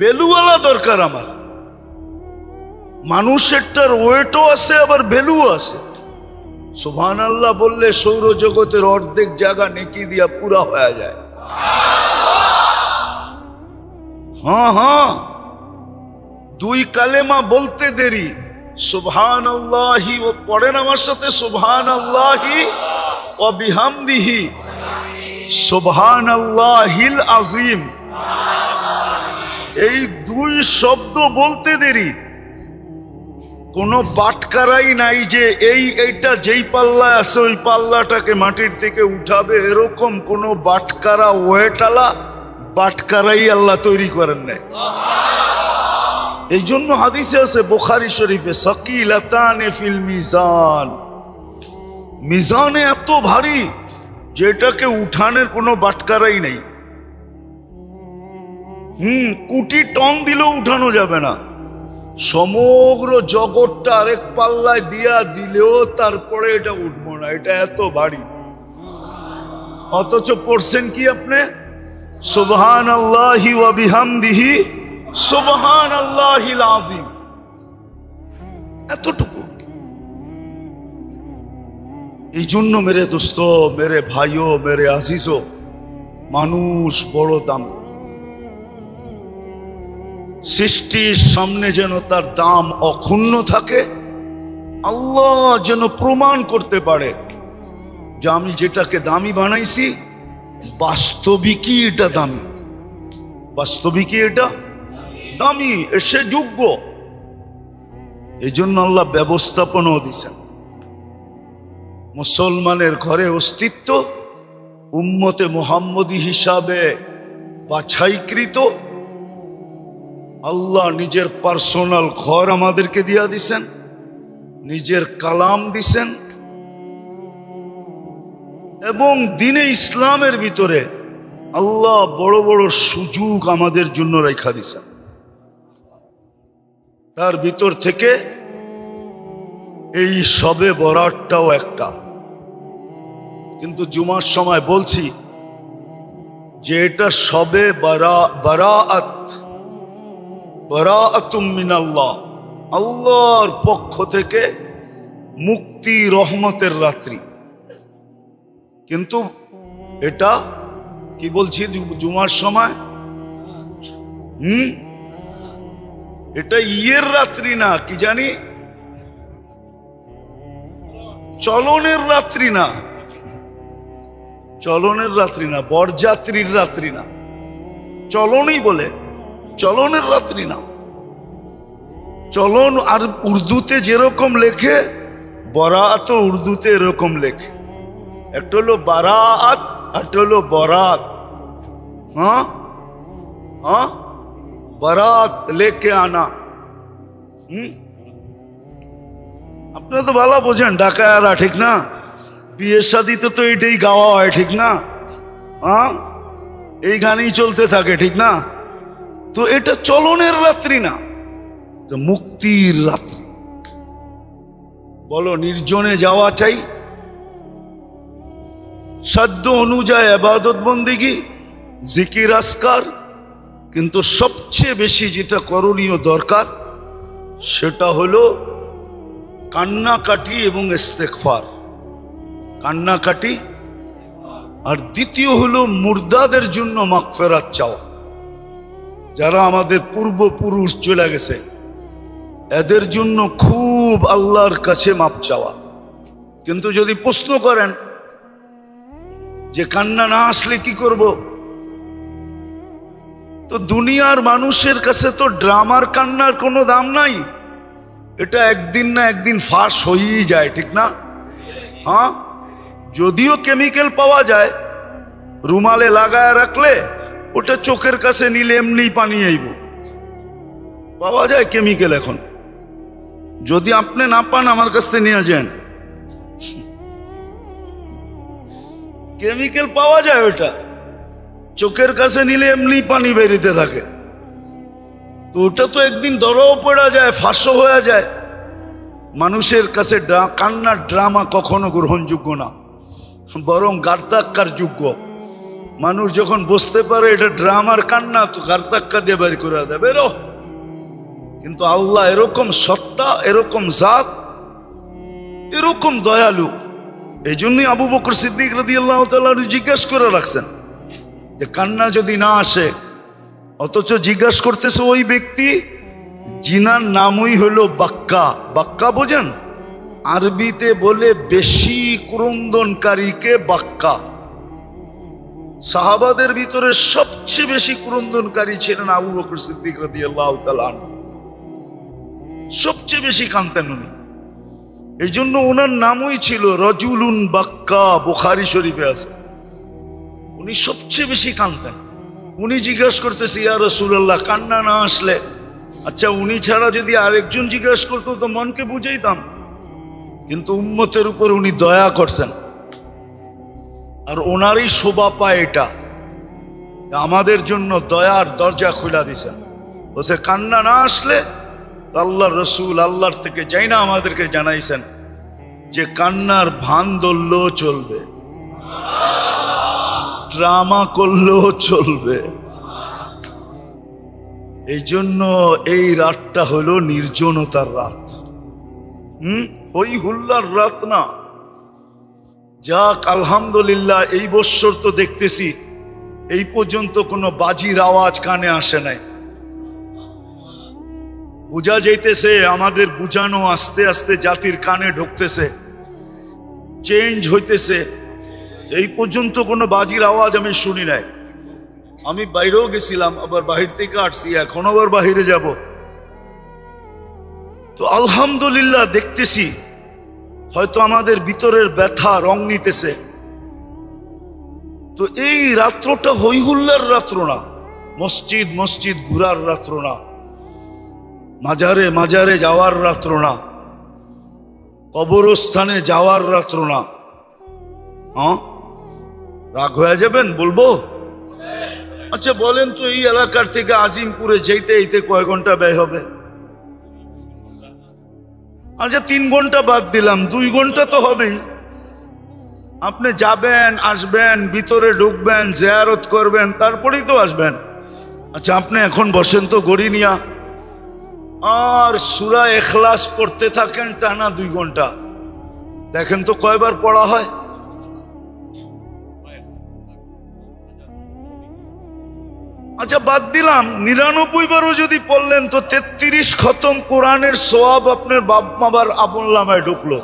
ভ্যালু আলা দরকার আমার। মানুষেরটার ওয়েটও আছে আবার ভ্যালুও আছে। সুবহানাল্লাহ বললে সৌরজগতের অর্ধেক জায়গা নেকি দিয়া পুরা হয়ে যায়। হ্যাঁ হ্যাঁ, দুই কালেমা বলতে দেরি, সুবহানাল্লাহি, ও পড়েন আমার সাথে, সুবহানাল্লাহি ওয়া বিহামদিহি সুবহানাল্লাহিল আযীম। এই দুই শব্দ বলতে দেরি। কোনো বাটকারাই নাই যে এইটা যেই পাল্লায় আছে ওই পাল্লাটাকে মাটির থেকে উঠাবে, এরকম কোনো বাটকারা ওয়েটালা বাটকারাই আল্লাহ তৈরি করেন নাই। এই জন্য হাদিসে আছে বুখারী শরীফে, সাকিলাতানে ফিল মিজান, মিজানে এত ভারী যেটাকে উঠানের কোনো বাটকারাই নেই। কোটি টন দিলেও উঠানো যাবে না। সমগ্র জগৎটা আরেক পাল্লায় দিয়া দিলেও তারপরে এটা উঠবো না, এটা এত ভারী। অথচ পড়ছেন কি আপনি, সুবহানাল্লাহি ওয়া বিহামদিহি সুবহানাল্লাহিল আযীম, এতটুকু। এই জন্য মেরে দোস্ত, মেরে ভাইও, মেরে আজিজো, মানুষ বড় দাম। সৃষ্টির সামনে যেন তার দাম অক্ষুণ্ণ থাকে, আল্লাহ যেন প্রমাণ করতে পারে যে আমি যেটাকে দামি বানাইছি বাস্তবিকই এটা দামি, বাস্তবিকই এটা দামি, সে যোগ্য। এই জন্য আল্লাহ ব্যবস্থাপনাও দিছেন। মুসলমানের ঘরে অস্তিত্ব, উম্মতে মুহাম্মদী হিসাবে বাছাইকৃত। আল্লাহ নিজের পার্সোনাল ঘর আমাদেরকে দিয়া দিছেন, নিজের কালাম দিছেন, এবং দ্বীনে ইসলামের ভিতরে আল্লাহ বড় বড় সুযোগ আমাদের জন্য রাখা দিছেন। তার ভিতর থেকে এই শবে বরাতটাও একটা। কিন্তু জুমার সময় বলছি যে এটা শবে বারাআতুম মিনাল্লাহ, আল্লাহর পক্ষ থেকে মুক্তি রহমতের রাত্রি। কিন্তু এটা কি বলছি জুমার সময়, এটা ইয়ের রাত্রি না, কি জানি চলনের রাত্রি না, চলনের রাত্রি না, বরযাত্রীর রাত্রি না, চলনই বলে, চলনের রাত্রি না। চলন আর উর্দুতে যেরকম লেখে, বরাত উর্দুতে এরকম লেখে। একটা হলো বারাত, একটা হলো বরাত। হ্যাঁ হ্যাঁ, বারাত লেকে আনা। আপনারা তো ভালো বোঝেন ডাকায়ারা, ঠিক না? বিয়ের শাদিতে তো এটাই গাওয়া হয়, ঠিক না? হ্যাঁ, এই গানই চলতে থাকে, ঠিক না? তো এটা চলনের রাত্রি না, মুক্তির রাত্রি। বলো, নির্জনে যাওয়া চাই, সাধ্য অনুযায়ী ইবাদত বন্দেগী, জিকির আসকার, কিন্তু সবচেয়ে বেশি যেটা করণীয় দরকার সেটা হলো কান্নাকাটি এবং ইস্তেগফার। কান্নাকাটি, আর দ্বিতীয় হলো মুর্দাদের জন্য মাগফিরাত চাওয়া। যারা আমাদের পূর্বপুরুষ চলে গেছে এদের জন্য খুব আল্লাহর কাছে মাপ চাওয়া। কিন্তু যদি প্রশ্ন করেন যে কান্না না আসলে কি করব, তো দুনিয়ার মানুষের কাছে তো ড্রামার কান্নার কোনো দাম নাই। এটা একদিন না একদিন ফাঁস হয়েই যায়, ঠিক না? হ্যাঁ, যদিও কেমিক্যাল পাওয়া যায়, রুমালে লাগায় রাখলে ওটা চোখের কাছে নিলে এমনি পানি আইব, পাওয়া যায় কেমিক্যাল এখন। যদি আপনি না পান আমার কাছ থেকে নিয়ে যান, কেমিক্যাল পাওয়া যায়, ওটা চোখের কাছে নিলে এমনি পানি বেরিতে থাকে। তো ওটা তো একদিন দরও পড়া যায়, ফাঁসও হয়ে যায়। মানুষের কাছে কান্নার ড্রামা কখনো গ্রহণযোগ্য না, বরং গার্তাক্কার যোগ্য। মানুষ যখন বুঝতে পারে এটা ড্রামার কান্না, তো গার্তাক্কা দিয়ে বের করে দেবে বেরো। কিন্তু আল্লাহ এরকম সত্তা, এরকম জাত, এরকম দয়ালু। এই জন্যই আবু বকর সিদ্দিক রাদিয়াল্লাহু তাআলা জিজ্ঞাসা করে রাখছেন যে কান্না যদি না আসে, অথচ জিজ্ঞাসা করতেছে ওই ব্যক্তি জিনার নামই হলো বাক্কা। বাক্কা বোঝেন? আরবিতে বলে বেশি ক্রন্দনকারীকে বাক্কা। সাহাবাদের ভিতরে সবচেয়ে বেশি ক্রন্দনকারী ছিলেন আবু বকর সিদ্দিক রাদিয়াল্লাহু তাআলা, সবচেয়ে বেশি কাঁদতেন উনি। এই জন্য ওনার নামই ছিল রজুলুন বাক্কা, বুখারী শরীফে আছে। উনি সবচেয়ে বেশি কাঁদতেন। উনি জিজ্ঞাসা করতেছে, ইয়া রাসূলুল্লাহ, কান্না না আসলে? আচ্ছা, উনি ছাড়া যদি আরেকজন জিজ্ঞাসা করতো তো মনকে বুঝাইতাম, কিন্তু উম্মতের উপর উনি দয়া করছেন। আর ওনারই শোভা পায় এটা, আমাদের জন্য দয়ার দরজা খুলে দিছেন। বলছে কান্না না আসলে আল্লাহ রসুল আল্লাহর থেকে যাই না আমাদেরকে জানাইছেন যে কান্নার ভান ধরলেও চলবে, ড্রামা করলেও চলবে। এই জন্য এই রাতটা হলো নির্জনতার রাত, হই হুল্লার রাত না। যাক, আলহামদুলিল্লাহ, এই বৎসর তো দেখতেছি এই পর্যন্ত কোনো বাজির আওয়াজ কানে আসে নাই। বুঝা যাইতেছে আমাদের বুঝানো আস্তে আস্তে জাতির কানে ঢুকতেছে, চেঞ্জ হইতেছে। এই পর্যন্ত কোনো বাজির আওয়াজ আমি শুনি নাই। আমি বাইরেও গেছিলাম, আবার বাহির থেকে আসছি, এখন আবার বাহিরে যাব। তো আলহামদুলিল্লাহ দেখতেছি, হয়তো আমাদের ভিতরের ব্যথা রং নিতেছে। তো এই রাত্রটা হইহুল্লার রাত্র না, মসজিদ মসজিদ ঘুরার রাত্র না, মাজারে মাজারে যাওয়ার রাত্র না, কবরস্থানে যাওয়ার রাত্র না। হ্যাঁ, রাগ হয়ে যাবেন বলবো? আচ্ছা বলেন তো, এই এলাকার থেকে আজিমপুরে যেতে এইতে কয় ঘন্টা ব্যয় হবে? আচ্ছা 3 ঘন্টা বাদ দিলাম, 2 ঘন্টা তো হবেই। আপনি যাবেন, আসবেন, ভিতরে ঢুকবেন, জিয়ারত করবেন, তারপরেই তো আসবেন। আচ্ছা আপনি এখন বসেন তো গড়ি নিয়া, আর সূরা ইখলাস পড়তে থাকেন টানা 2 ঘন্টা। দেখেন তো কয়বার পড়া হয়? আচ্ছা বাদ দিলাম, 99 বারও যদি পড়লেন তো 33 খতম কোরআনের সওয়াব আপনার বাপ মাবার আমলনামায় ঢুকলো।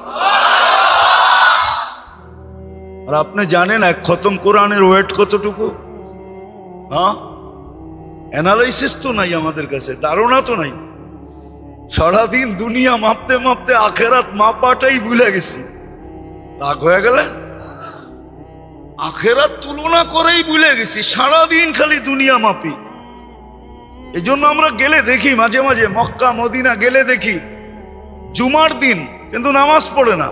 আর আপনি জানেন 1 খতম কোরআনের ওয়েট কতটুকু? হ্যাঁ, অ্যানালাইসিস তো নাই আমাদের কাছে, ধারণা তো নাই। সারাদিন দুনিয়া মাপতে মাপতে আখেরাত মাপাটাই ভুলে গেছি। রাগ হয়ে গেলেন? আখেরাত তুলনা করেই ভুলে গেছি, সারাদিন খালি দুনিয়া মাপি। এই জন্য আমরা গেলে দেখি মাঝে মাঝে, মক্কা মদিনা গেলে দেখি জুমার দিন কিন্তু নামাজ পড়ে না।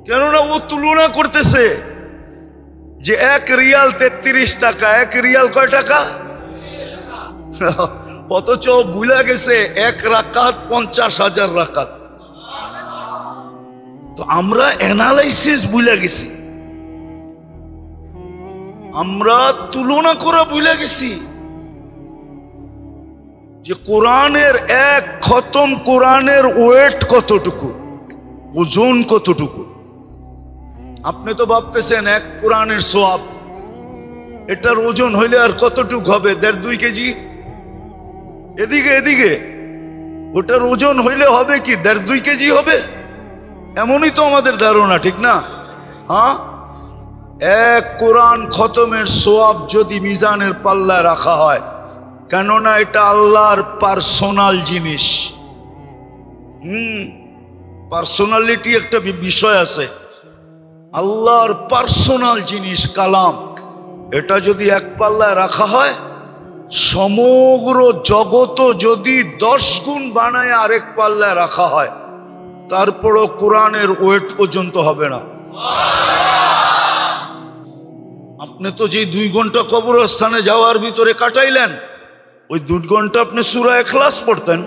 কেননা ও তুলনা করতেছে যে 1 রিয়াল 33 টাকা, 1 রিয়াল কয় টাকা? অথচ ভুলে গেছে 1 রাকাত 50,000 রাকাত। তো আমরা অ্যানালাইসিস ভুলে গেছি, আমরা তুলনা করা ভুলে গেছি যে কোরআনের 1 খতম কোরআনের ওয়েট কতটুকু, ওজন কতটুকু। আপনি তো ভাবতেছেন 1 কোরআনের সওয়াব, এটার ওজন হইলে আর কতটুকু হবে? 1.5-2 কেজি। এদিকে এদিকে ওটার ওজন হইলে হবে কি 1.5-2 কেজি হবে? এমনই তো আমাদের ধারণা, ঠিক না? হ্যাঁ, 1 কোরআন খতমের সওয়াব যদি মিজানের পাল্লায় রাখা হয়, কেননা এটা আল্লাহর পার্সোনাল জিনিস। পার্সোনালিটি একটা বিষয় আছে, আল্লাহর পার্সোনাল জিনিস কালাম, এটা যদি 1 পাল্লায় রাখা হয়, সমগ্র জগৎ যদি 10 গুণ বানায় আরেক পাল্লায় রাখা হয়, তারপরও কোরআনের ওয়েট পর্যন্ত হবে না। আপনি তো যে 2 ঘন্টা কবরস্থানে যাওয়ার ভিতরে কাটাইলেন, ওই 2 ঘন্টা আপনি সূরা ইখলাস পড়তেন,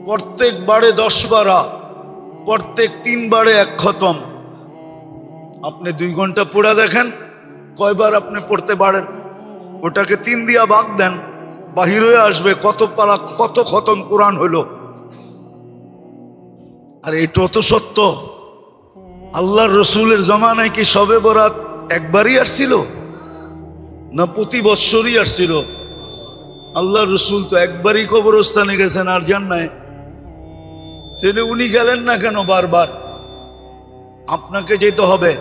প্রত্যেক বারে 10 বারা, প্রত্যেক 3 বারে 1 খতম। আপনি 2 ঘন্টা পড়া দেখেন কয়বার আপনি পড়তে পারেন। ওটাকে 3 দিয়া ভাগ দেন, বাহির হয়ে আসবে কত পারা, কত খতম কোরআন হলো। আর এটা তো সত্য, আল্লাহর রসুলের জমানায় কি শবে বরাত একবারই আসছিল না প্রতি বৎসরই আসছিল? আল্লাহর রসুল তো একবারই কবরস্থানে গেছেন আর যান নাই। তাহলে উনি গেলেন না কেন বারবার? আপনাকে যেতে হবে।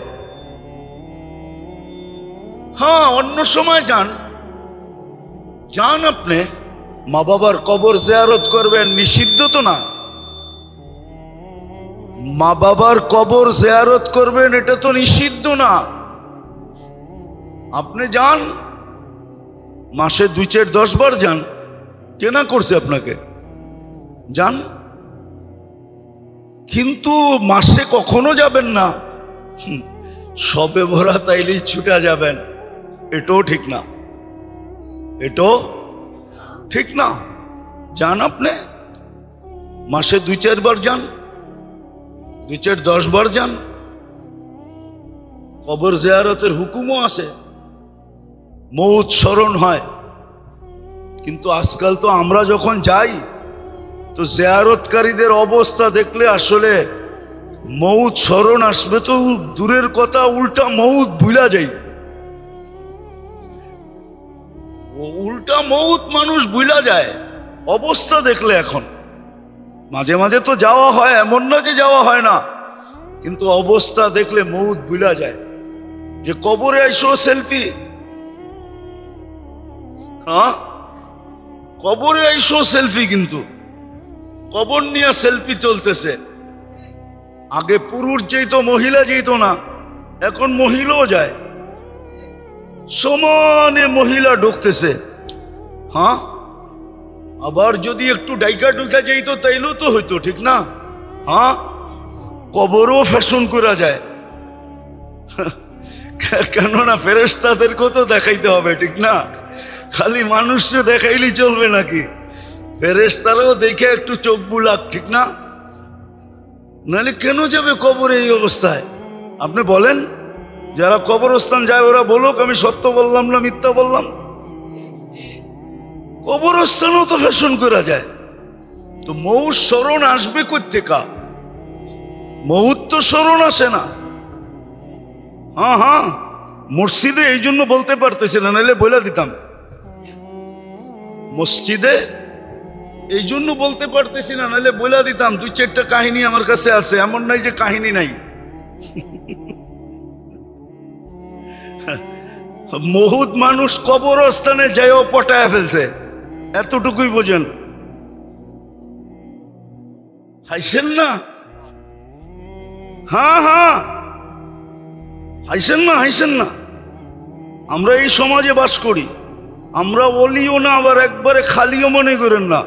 হ্যাঁ, অন্য সময় যান, আপনি মা বাবার কবর জিয়ারত করবেন, নিষিদ্ধ তো না। মা বাবার কবর জিয়ারত করবেন, এটা তো নিষিদ্ধ না। আপনি যান, মাসে 2-4-10 বার যান, কেনা করছে আপনাকে? যান, কিন্তু মাসে কখনো যাবেন না। শবে বরাত আইলেই ছুটা যাবেন, এটাও ঠিক না, এটাও ঠিক না। যান, আপনি মাসে 2-4 বার যান, 2-4-10 বার যান। কবর জিয়ারতের হুকুমও আছে, মৌত স্মরণ হয়। কিন্তু আজকাল তো আমরা যখন যাই তো জিয়ারতকারীদের অবস্থা দেখলে আসলে মৌত স্মরণ আসবে তো দূরের কথা, উল্টা মৌত ভুলা যাই। উল্টা মৌত মানুষ ভুলা যায় অবস্থা দেখলে। এখন মাঝে মাঝে তো যাওয়া হয়, এমন না যে যাওয়া হয় না, কিন্তু অবস্থা দেখলে মৌত ভুলা যায়। যে কবরে আইসো সেলফি, হ্যাঁ কবরে আইসো সেলফি, কিন্তু কবর নিয়ে সেলফি চলতেছে। আগে পুরুষ যেত, মহিলা যেত না, এখন মহিলাও যায়, সমানে মহিলা ঢুকতেছে। হ্যাঁ, আবার যদি একটু ডাইকা ডুইকা যাইতো তাইলেও তো হইতো, ঠিক না? হ্যাঁ, কবরও ফ্যাশন করা যায়, কেননা ফেরেশতাদেরকেও তো দেখাইতে হবে, ঠিক না? খালি মানুষকে দেখাইলেই চলবে নাকি? ফেরেশতারাও দেখে একটু চোখ বুলাক, ঠিক না? নাহলে কেন যাবে কবরে এই অবস্থায়? আপনি বলেন, যারা কবরস্থান যায় ওরা বলুক আমি সত্য বললাম না মিথ্যা বললাম। কবরস্থানও তো ফ্যাশন করা যায়। তো মৌত স্মরণ আসবে কোত্থেকা? মৌত তো স্মরণ আসে না। হ্যাঁ হ্যাঁ, মসজিদে এই জন্য বলতে পারতেছি না, নাহলে বলে দিতাম। মসজিদে এই জন্য বলতে পারতেছি না, নাহলে বলে দিতাম। 2-4টা কাহিনী আমার কাছে আছে, এমন নাই যে কাহিনী নাই। বহুত মানুষ কবরস্থানে যাইও পটায় ফেলছে, এতটুকুই বোঝেন। হাইছেন না? হ্যাঁ হ্যাঁ, হাইছেন না, হাইছেন না। আমরা এই সমাজে বাস করি, আমরা বলিও না আবার একবারে খালিও মনে করেন না।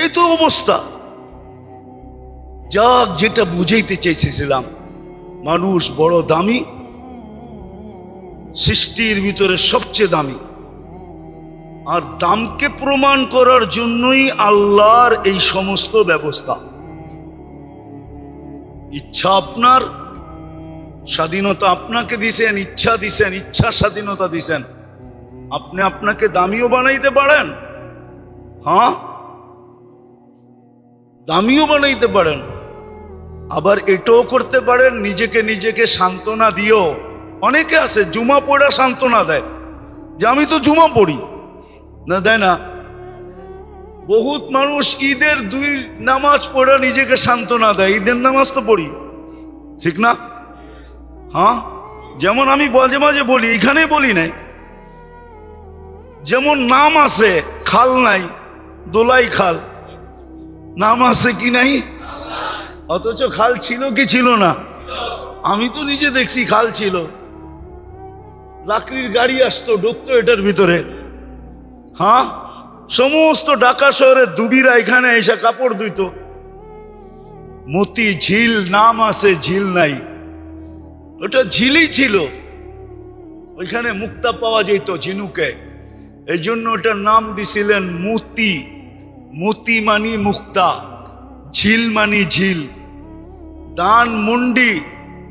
এই তো অবস্থা। যাক, যেটা বুঝাইতে চাইছিলাম, মানুষ বড় দামি, সৃষ্টির ভিতরে সবচেয়ে দামি। আর দামকে প্রমাণ করার জন্যই আল্লাহর এই সমস্ত ব্যবস্থা। ইচ্ছা আপনার, স্বাধীনতা আপনাকে দিছেন, ইচ্ছা দিছেন, ইচ্ছা স্বাধীনতা দিছেন। আপনি আপনাকে দামিও বানাইতে পারেন, হ্যাঁ, দামিও বানাইতে পারেন। আবার এটাও করতে পারেন, নিজেকে সান্ত্বনা দিও। অনেকে আছে জুমা পড়া সান্ত্বনা দেয় যে আমি তো জুমা পড়ি না, দেয় না। বহুত মানুষ ঈদের 2 নামাজ পড়া নিজেকে সান্ত্বনা দেয়, ঈদের নামাজ তো পড়ি, ঠিক না? হ্যাঁ, যেমন আমি মাঝে মাঝে বলি, এখানে বলি নাই, যেমন নাম আছে খাল নাই, দোলাই খাল, নাম আছে কি নাই? অথচ খাল ছিল কি ছিল না? আমি তো নিজে দেখছি খাল ছিল, লাকড়ির গাড়ি আসতো, ঢুকতো এটার ভিতরে। হ্যাঁ, সমস্ত ঢাকা শহরের দুবিরা এখানে এসে কাপড় ধুইত। মতি ঝিল নাম আছে, ঝিল নাই, ওটা ঝিলই ছিল। ওইখানে মুক্তা পাওয়া যেত ঝিনুকে, এই জন্য ওটার নাম দিছিলেন মতি। মতি মানি মুক্তা, ঝিল মানি ঝিল। দান মুন্ডি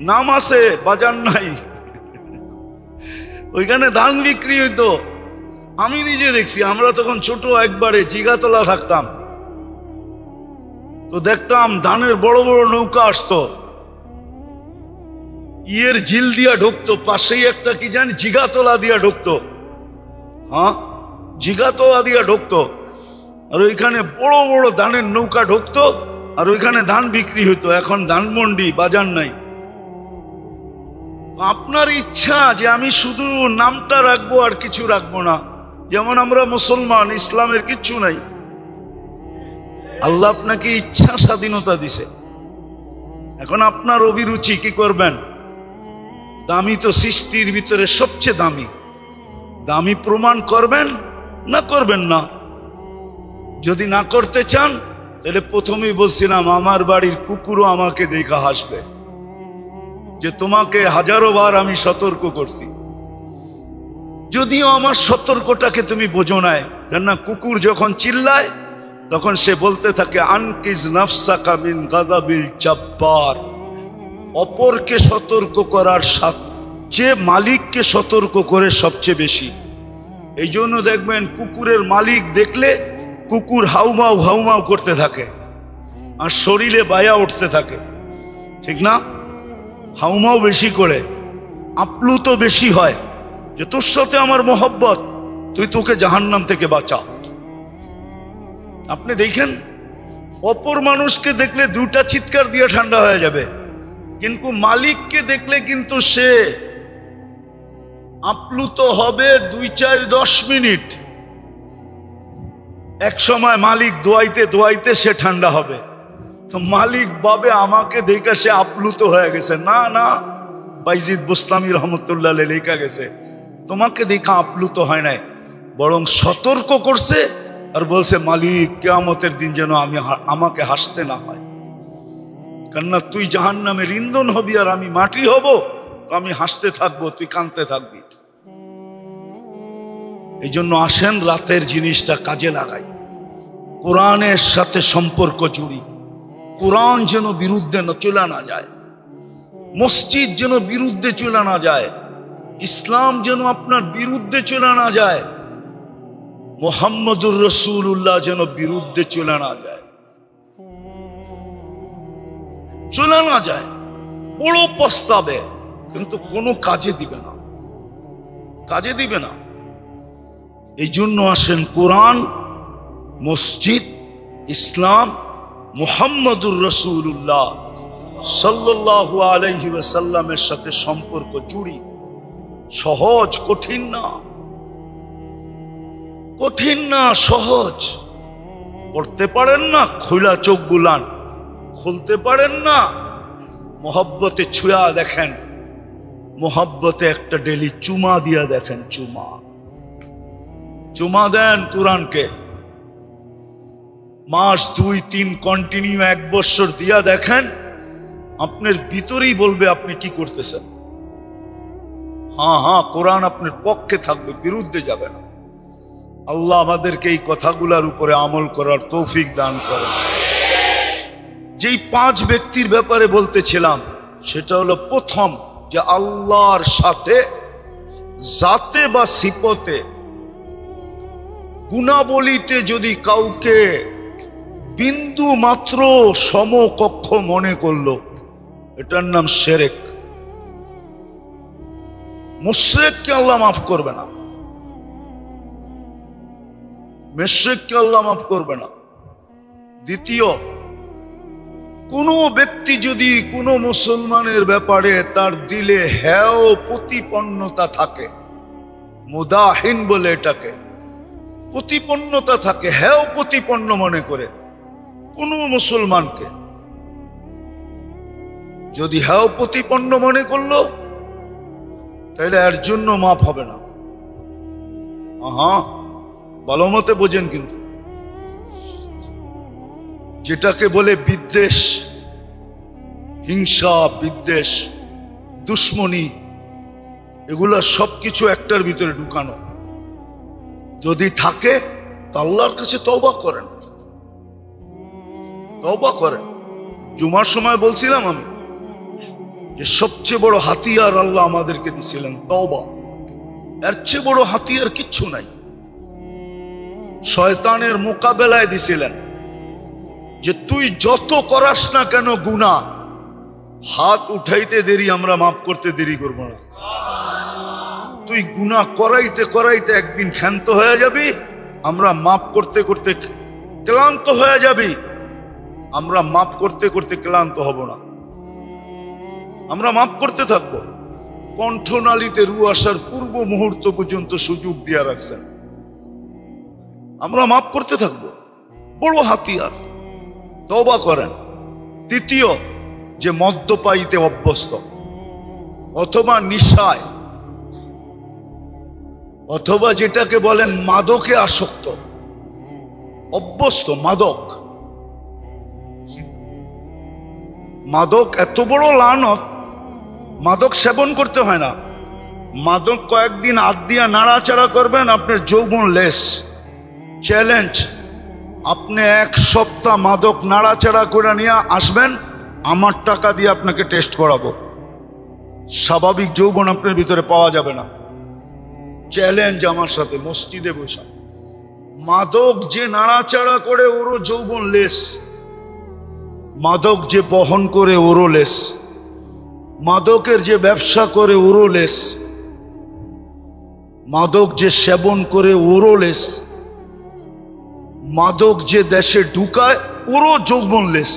নাম আছে, বাজার নাই, ওইখানে ধান বিক্রি হইতো। আমি নিজে দেখছি, আমরা তখন ছোট একবারে জিগাতলা থাকতাম, তো দেখতাম ধানের বড় বড় নৌকা আসতো, ইয়ের ঝিল দিয়া ঢুকতো, পাশেই একটা কি জানি জিগাতলা দিয়া ঢুকতো। হ্যাঁ, জিগাতলা দিয়া ঢুকতো, আর ওইখানে বড় বড় ধানের নৌকা ঢুকতো, আর ওইখানে ধান বিক্রি হইতো। এখন ধানমন্ডি, বাজার নাই। আপনার ইচ্ছা যে আমি শুধু নামটা রাখবো আর কিছু রাখবো না, যেমন আমরা মুসলমান, ইসলামের কিচ্ছু নাই। আল্লাহ আপনাকে ইচ্ছা স্বাধীনতা দিছে, এখন আপনার অভিরুচি কি করবেন। দামি তো সৃষ্টির ভিতরে সবচেয়ে দামি, দামি প্রমাণ করবেন না করবেন না। যদি না করতে চান তাহলে প্রথমেই বলছিলাম, আমার বাড়ির কুকুরও আমাকে দেখা হাসবে, যে তোমাকে হাজারো বার আমি সতর্ক করছি। যদিও আমার সতর্কটাকে তুমি বোঝো নাই, কেননা কুকুর যখন চিল্লায় তখন সে বলতে থাকে আনকিজ নাফসাকা মিন গাযাবিল জাব্বার। অপরকে সতর্ক করার সাথে মালিককে সতর্ক করে সবচেয়ে বেশি। এই জন্য দেখবেন কুকুরের মালিক দেখলে কুকুর হাউমাউ হাউমাউ করতে থাকে আর শরীরে বায়া উঠতে থাকে, ঠিক না? হাউমাউ বেশি করে, আপ্লুত বেশি হয় যে তোর সাথে আমার মহব্বত, তুই তোকে জাহান্নাম থেকে বাঁচা। আপনি দেখেন, অপর মানুষকে দেখলে 2টা চিৎকার দিয়ে ঠান্ডা হয়ে যাবে, কিন্তু মালিককে দেখলে কিন্তু সে আপ্লুত হবে 2-4-10 মিনিট। এক সময় মালিক দোয়াইতে দোয়াইতে সে ঠান্ডা হবে। তো মালিক ভাবে আমাকে দেখা সে আপ্লুত হয়ে গেছে। না না, বাইজিদ বুস্তামি রহমতুল্লাহ আলাইহি লেখা গেছে, তোমাকে দেখা আপ্লুত হয় নাই, বরং সতর্ক করছে আর বলছে মালিক কিয়ামতের দিন যেন আমাকে হাসতে না হয়, কেননা তুই জাহান্নামের ইন্ধন হবি আর আমি মাটি হব, তো আমি হাসতে থাকবো, তুই কাঁদতে থাকবি। এই জন্য আসেন রাতের জিনিসটা কাজে লাগাই, কোরআনের সাথে সম্পর্ক জুড়ি, কোরআন যেন বিরুদ্ধে চলে না যায়, মসজিদ যেন বিরুদ্ধে চলে না যায়, ইসলাম যেন আপনার বিরুদ্ধে চলে না যায়, মুহাম্মদুর রাসূলুল্লাহ যেন বিরুদ্ধে চলে না যায়, চলে না যায়। বড় প্রস্তাবে কিন্তু কোনো কাজে দিবে না, কাজে দিবে না। এই জন্য আসেন কোরআন, মসজিদ, ইসলাম, মুহাম্মদুর রাসূলুল্লাহ সাল্লাল্লাহু আলাইহি ওয়াসাল্লামের সাথে সম্পর্ক জুড়ি। সহজ, কঠিন না, কঠিন না, সহজ। পড়তে পারেন না, খোলা চোখ বুলান, খুলতে পারেন না, মোহব্বতে ছুঁয়া দেখেন, মোহব্বতে একটা ডেলি চুমা দিয়া দেখেন, চুমা চুমা দেন কোরআনকে, মাস 2-3 কন্টিনিউ 1 বছর দিয়া দেখেন, আপনার ভিতরেই বলবে আপনি কি করতেছেন। হ্যাঁ হ্যাঁ, কোরআন আপনার পক্ষে থাকবে, বিরুদ্ধে যাবে না। আল্লাহ আমাদেরকে এই কথাগুলোর উপরে আমল করার তৌফিক দান করেন। যেই 5 ব্যক্তির ব্যাপারে বলতেছিলাম, সেটা হলো প্রথম, যে আল্লাহর সাথে জাতে বা সিফতে গুণাবলীতে যদি কাউকে বিন্দু মাত্র সমকক্ষ মনে করলো, এটার নাম শিরক। মুশরিককে আল্লাহ মাফ করবে না, মুশরিককে আল্লাহ মাফ করবে না। দ্বিতীয়, কোন ব্যক্তি যদি কোন মুসলমানের ব্যাপারে তার দিলে হেয় প্রতিপন্নতা থাকে, মুদাহিন বলে এটাকে, প্রতিপন্নতা থাকে, হেয় প্রতিপন্ন মনে করে কোন মুসলমানকে, যদি হেয় প্রতিপন্ন মনে করলো, তাহলে এর জন্য মাফ হবে না। হ্যাঁ, ভালো মতে বোঝেন কিন্তু, যেটাকে বলে বিদ্বেষ, হিংসা, বিদ্বেষ, দুশ্মনী, এগুলা সবকিছু একটার ভিতরে ঢুকানো। যদি থাকে তো আল্লাহর কাছে তওবা করেন, তওবা করেন। জুমার সময় বলছিলাম আমি যে সবচেয়ে বড় হাতিয়ার আল্লাহ আমাদেরকে দিয়েছিলেন তওবা, এর চেয়ে বড় হাতিয়ার কিচ্ছু নাই। শয়তানের মোকাবেলায় দিছিলেন যে তুই যত করাস না কেন গুনাহ, হাত উঠাইতে দেরি, আমরা মাফ করতে দেরি করব না। তুই গুনাহ করাইতে করাইতে একদিন ক্ষান্ত হয়ে যাবি, আমরা মাফ করতে করতে ক্লান্ত হয়ে যাবি, আমরা মাফ করতে করতে ক্লান্ত হব না, আমরা মাফ করতে থাকবো। কণ্ঠনালীতে রু আসার পূর্ব মুহূর্ত পর্যন্ত সুযোগ দিয়া রাখছেন, আমরা মাফ করতে থাকবো। বড় হাতিয়ার, তওবা করেন। তৃতীয়, যে মদ্যপায়ীতে অভ্যস্ত অথবা নিশায় অথবা যেটাকে বলেন মাদকে আসক্ত, অভ্যস্ত, মাদক, মাদক এত বড় লানত, মাদক সেবন করতে হয় না। মাদক কয়েকদিন হাত দিয়া নাড়াচাড়া করবেন, আপনার যৌবন লেস। চ্যালেঞ্জ, আপনি 1 সপ্তাহ মাদক নাড়াচাড়া করে নিয়ে আসবেন, আমার টাকা দিয়ে আপনাকে টেস্ট করাবো, স্বাভাবিক যৌবন আপনার ভিতরে পাওয়া যাবে না। চ্যালেঞ্জ আমার সাথে, মসজিদে বসা। মাদক যে নাড়াচাড়া করে ওরও যৌবন লেস, মাদক যে বহন করে ওরও লেস, মাদকের যে ব্যবসা করে ওরও লেস, মাদক যে সেবন করে ওরও লেস, মাদক যে দেশে ঢুকায় ওরও যৌবন লেস।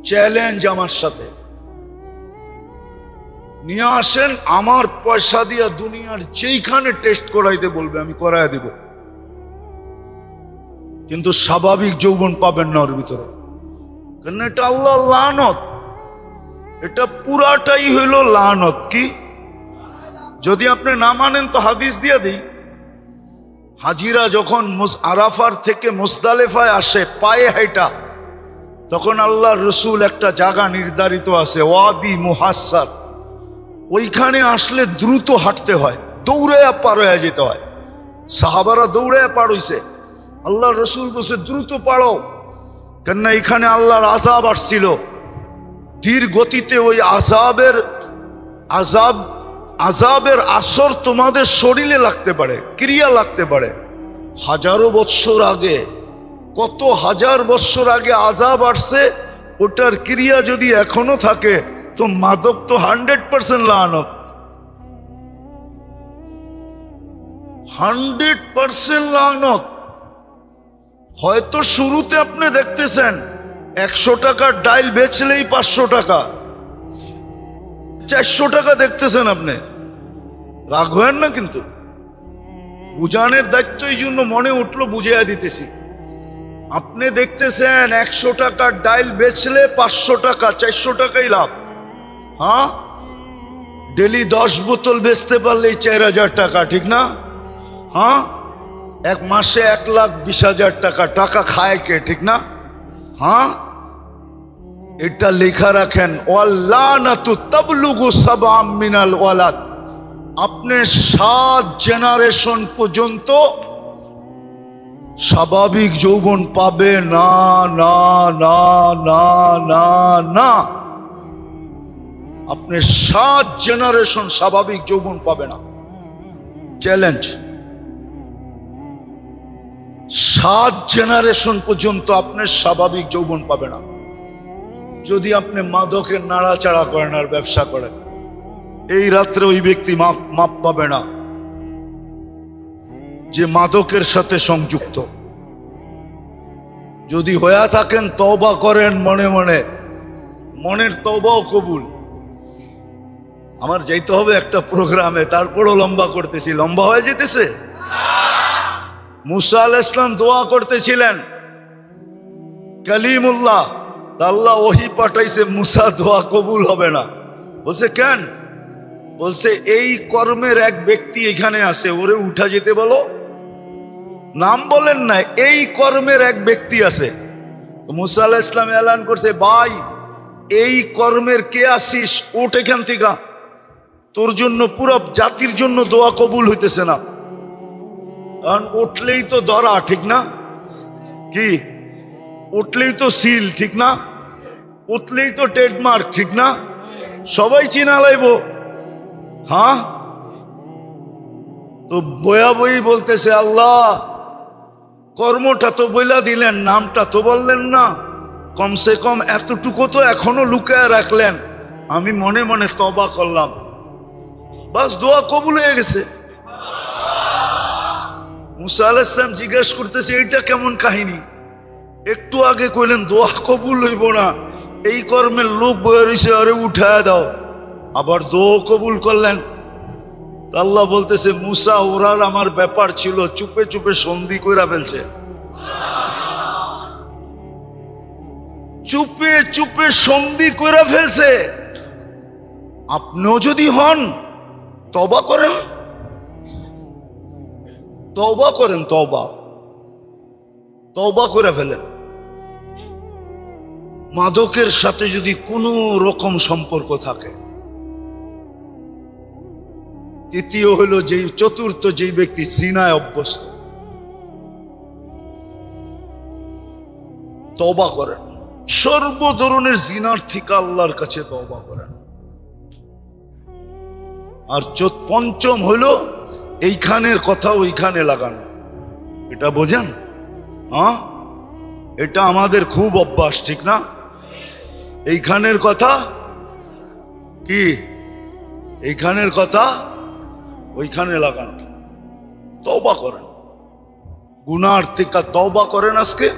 চ্যালেঞ্জ আমার সাথে নিয়ে আসেন, আমার পয়সা দিয়া দুনিয়ার যেইখানে টেস্ট করাইতে বলবে আমি করাই দেব, কিন্তু স্বাভাবিক যৌবন পাবেন না ওর ভিতরে, কেন এটা আল্লাহ লানত, এটা পুরাটাই হইল লানত। কি যদি আপনি না মানেন তো হাদিস দিয়ে দিই। হাজিরা যখন আরাফার থেকে মুজদালিফায় আসে পায়ে হাইটা, তখন আল্লাহর রসুল একটা জায়গা নির্ধারিত আছে ওয়াদি মুহাসসার, ওইখানে আসলে দ্রুত হাঁটতে হয়, দৌড়ে পার হয়ে যেতে হয়। সাহাবারা দৌড়ে পার হইছে, আল্লাহর রসুল বলছে দ্রুত পারো, কেননা এখানে আল্লাহর আযাব আসছিল ধীর গতিতে। ওই আযাবের আসর তোমাদের শরীরে লাগতে পারে, ক্রিয়া লাগতে পারে। হাজারো বৎসর আগে, কত হাজার বৎসর আগে আযাব আসছে, ওটার ক্রিয়া যদি এখনো থাকে তো মাদক তো 100% লানত, 100% লানত। হয়তো শুরুতে আপনি দেখতেছেন 100 টাকার ডাইল বেচলেই 500 টাকা, 400 টাকা দেখতেছেন আপনি, রাগ হয়েন না। কিন্তু বুঝানোর দায়িত্ব এই জন্য মনে উঠলো, বুঝিয়ে দিতেছি। আপনি দেখতেছেন 100 টাকার ডাইল বেচলে 500 টাকা, 400 টাকাই লাভ। হ্যাঁ, ডেলি 10 বোতল বেচতে পারলেই 4000 টাকা, ঠিক না? হ্যাঁ, এক মাসে 1,20,000 টাকা। টাকা খায় কে, ঠিক না? হ্যাঁ, এটা লেখা রাখেন, ওয়াল্লানাতু তাবলুগু সাবআম মিনাল ওয়ালাদ। আপনি 7 জেনারেশন পর্যন্ত স্বাভাবিক যৌবন পাবে না, না না না না না। আপনি 7 জেনারেশন স্বাভাবিক যৌবন পাবে না। চ্যালেঞ্জ, 7 জেনারেশন পর্যন্ত আপনি স্বাভাবিক যৌবন পাবে না যদি আপনি মাদকের নাড়াচাড়া করেন আর ব্যবসা করেন। এই রাত্রে ওই ব্যক্তি মাপ পাবে না যে মাদকের সাথে সংযুক্ত। যদি হয়ে থাকেন তওবা করেন মনে মনে, মনের তওবাও কবুল। আমার যাইতে হবে একটা প্রোগ্রামে, তারপরও লম্বা করতেছি, লম্বা হয়ে যেতেছে। মুসা আলাইহিস সালাম দোয়া করতেছিলেন, কালিমুল্লাহ, আল্লাহ ওহী পাঠাইছে, মুসা দোয়া কবুল হবে না। বলছে কেন? বলছে এই কর্মের এক ব্যক্তি এখানে আছে, ওরে উঠা যেতে বলো। নাম বলেন না, এই কর্মের এক ব্যক্তি আছে। মুসা আলাইহিস সালাম এলান করছে, ভাই এই কর্মের কে আসিস, ওঠ এখান থেকে, তোর জন্য পুরো জাতির জন্য দোয়া কবুল হইতেছে না। কারণ উঠলেই তো ধরা, ঠিক না? কি উঠলেই তো সিল, ঠিক না? উঠলেই তো ট্রেডমার্ক, ঠিক না? সবাই চিনা লাইব। হ্যাঁ, তো বয়া বই বলতেছে, আল্লাহ কর্মটা তো বইলা দিলেন, নামটা তো বললেন না, কমসে কম এতটুকু তো এখনো লুকায় রাখলেন। আমি মনে মনে তওবা করলাম, বাস দোয়া কবুল হয়ে গেছে। মুসা আলাইহিস সালাম জিজ্ঞেস করতেছে, এইটা কেমন কাহিনী? একটু আগে কইলেন দোয়া কবুল হইব না, এই কর্মের লোক বয়ে রয়েছে, আরে উঠায় দাও, আবার দোয়া কবুল করলেন। আল্লাহ বলতেছে, মুসা ওরার আমার ব্যাপার ছিল, চুপে চুপে সন্ধি কইরা ফেলছে, চুপে চুপে সন্ধি কইরা ফেলছে। আপনিও যদি হন তওবা করেন, তওবা করেন, তওবা করে ফেলেন। মাদকের সাথে যদি কোনো রকম সম্পর্ক থাকে। তৃতীয় হলো চতুর্থ যেই ব্যক্তি জিনায় অভ্যস্ত, তওবা করেন, সর্ব ধরনের জিনার থেকে আল্লাহর কাছে তওবা করেন। আর পঞ্চম হলো এইখানের কথা ওইখানে লাগানো, এটা বোঝেন? হ্যাঁ, এটা আমাদের খুব অভ্যাস, ঠিক না? এইখানের কথা কি, এইখানের কথা ওইখানে লাগানো। তওবা করেন, গুনার থেকে তওবা করেন। আজকে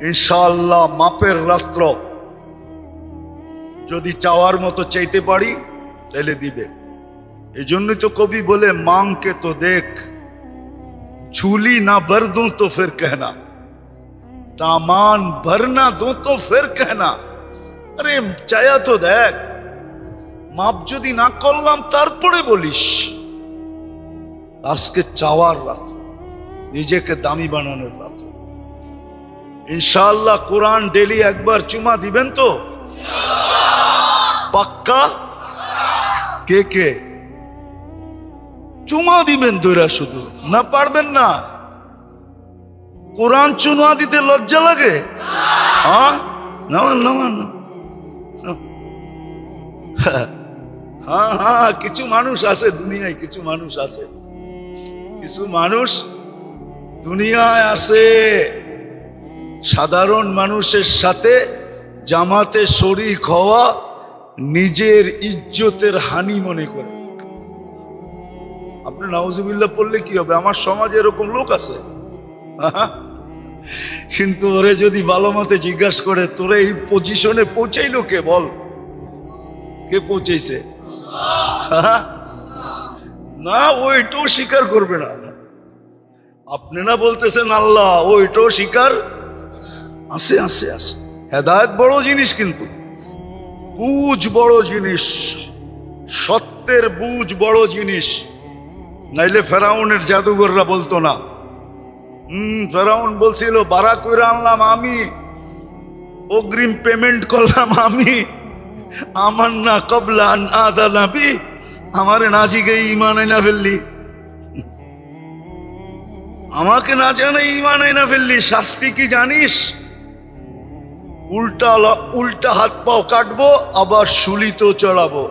ইনশাআল্লাহ মাপের রাত্র যদি চাওয়ার মতো চাইতে পারি তাহলে দিবে। এই জন্যই তো কবি বলে, মাংকে তো দেখ, ঝুলি না ভর दूं तो फिर कहना। दामान भरना दो तो फिर कहना, अरे चाया तो देख, माप যদি না করলাম তারপরে বলিস। আজকে চাওয়ার রাত, নিজেকে দামি বানানোর রাত। ইনশাআল্লাহ কোরআন ডেলি একবার চুমা দিবেন তো? পাক্কা? কে কে চুমা দিবেন? তোরা শুধু না, পারবেন না? কোরআন চুমা দিতে লজ্জা লাগে? হ্যাঁ না না না, হ্যাঁ হ্যাঁ, কিছু মানুষ আছে দুনিয়ায়, কিছু মানুষ আছে, কিছু মানুষ দুনিয়ায় আছে সাধারণ মানুষের সাথে জামাতে শরীক হওয়া নিজের ইজ্জতের হানি মনে করে। আপনি নাউজুবিল্লাহ পড়লে কি হবে? আমার সমাজে এরকম লোক আছে। কিন্তু ওরে যদি ভালো মতে জিজ্ঞাসা করে, তোরে এই পজিশনে পৌঁছাইলো কে? বল, কে পৌঁছাইছে? না, ও এটাও স্বীকার করবে না। আপনি না বলতেছেন আল্লাহ, ও এটাও স্বীকার। আছে আছে আছে। হেদায়েত বড় জিনিস, কিন্তু বুঝ বড় জিনিস, সত্যের বুঝ বড় জিনিস। নাইলে ফেরাউনের জাদুঘররা বলতো না। ফেরাউন বলছিল বারা কইরা আনলাম আমি, অগ্রিম পেমেন্ট করলাম আমি, আমার না কবলা আদা নাবি, আমারে নাজিকে ইমান আইনা ফেললি, আমাকে না জানে ইমান আইনা ফেললি। শাস্তি কি জানিস? উল্টা উল্টা হাত পাও কাটবো, আবার শুলিতেও চড়াবো।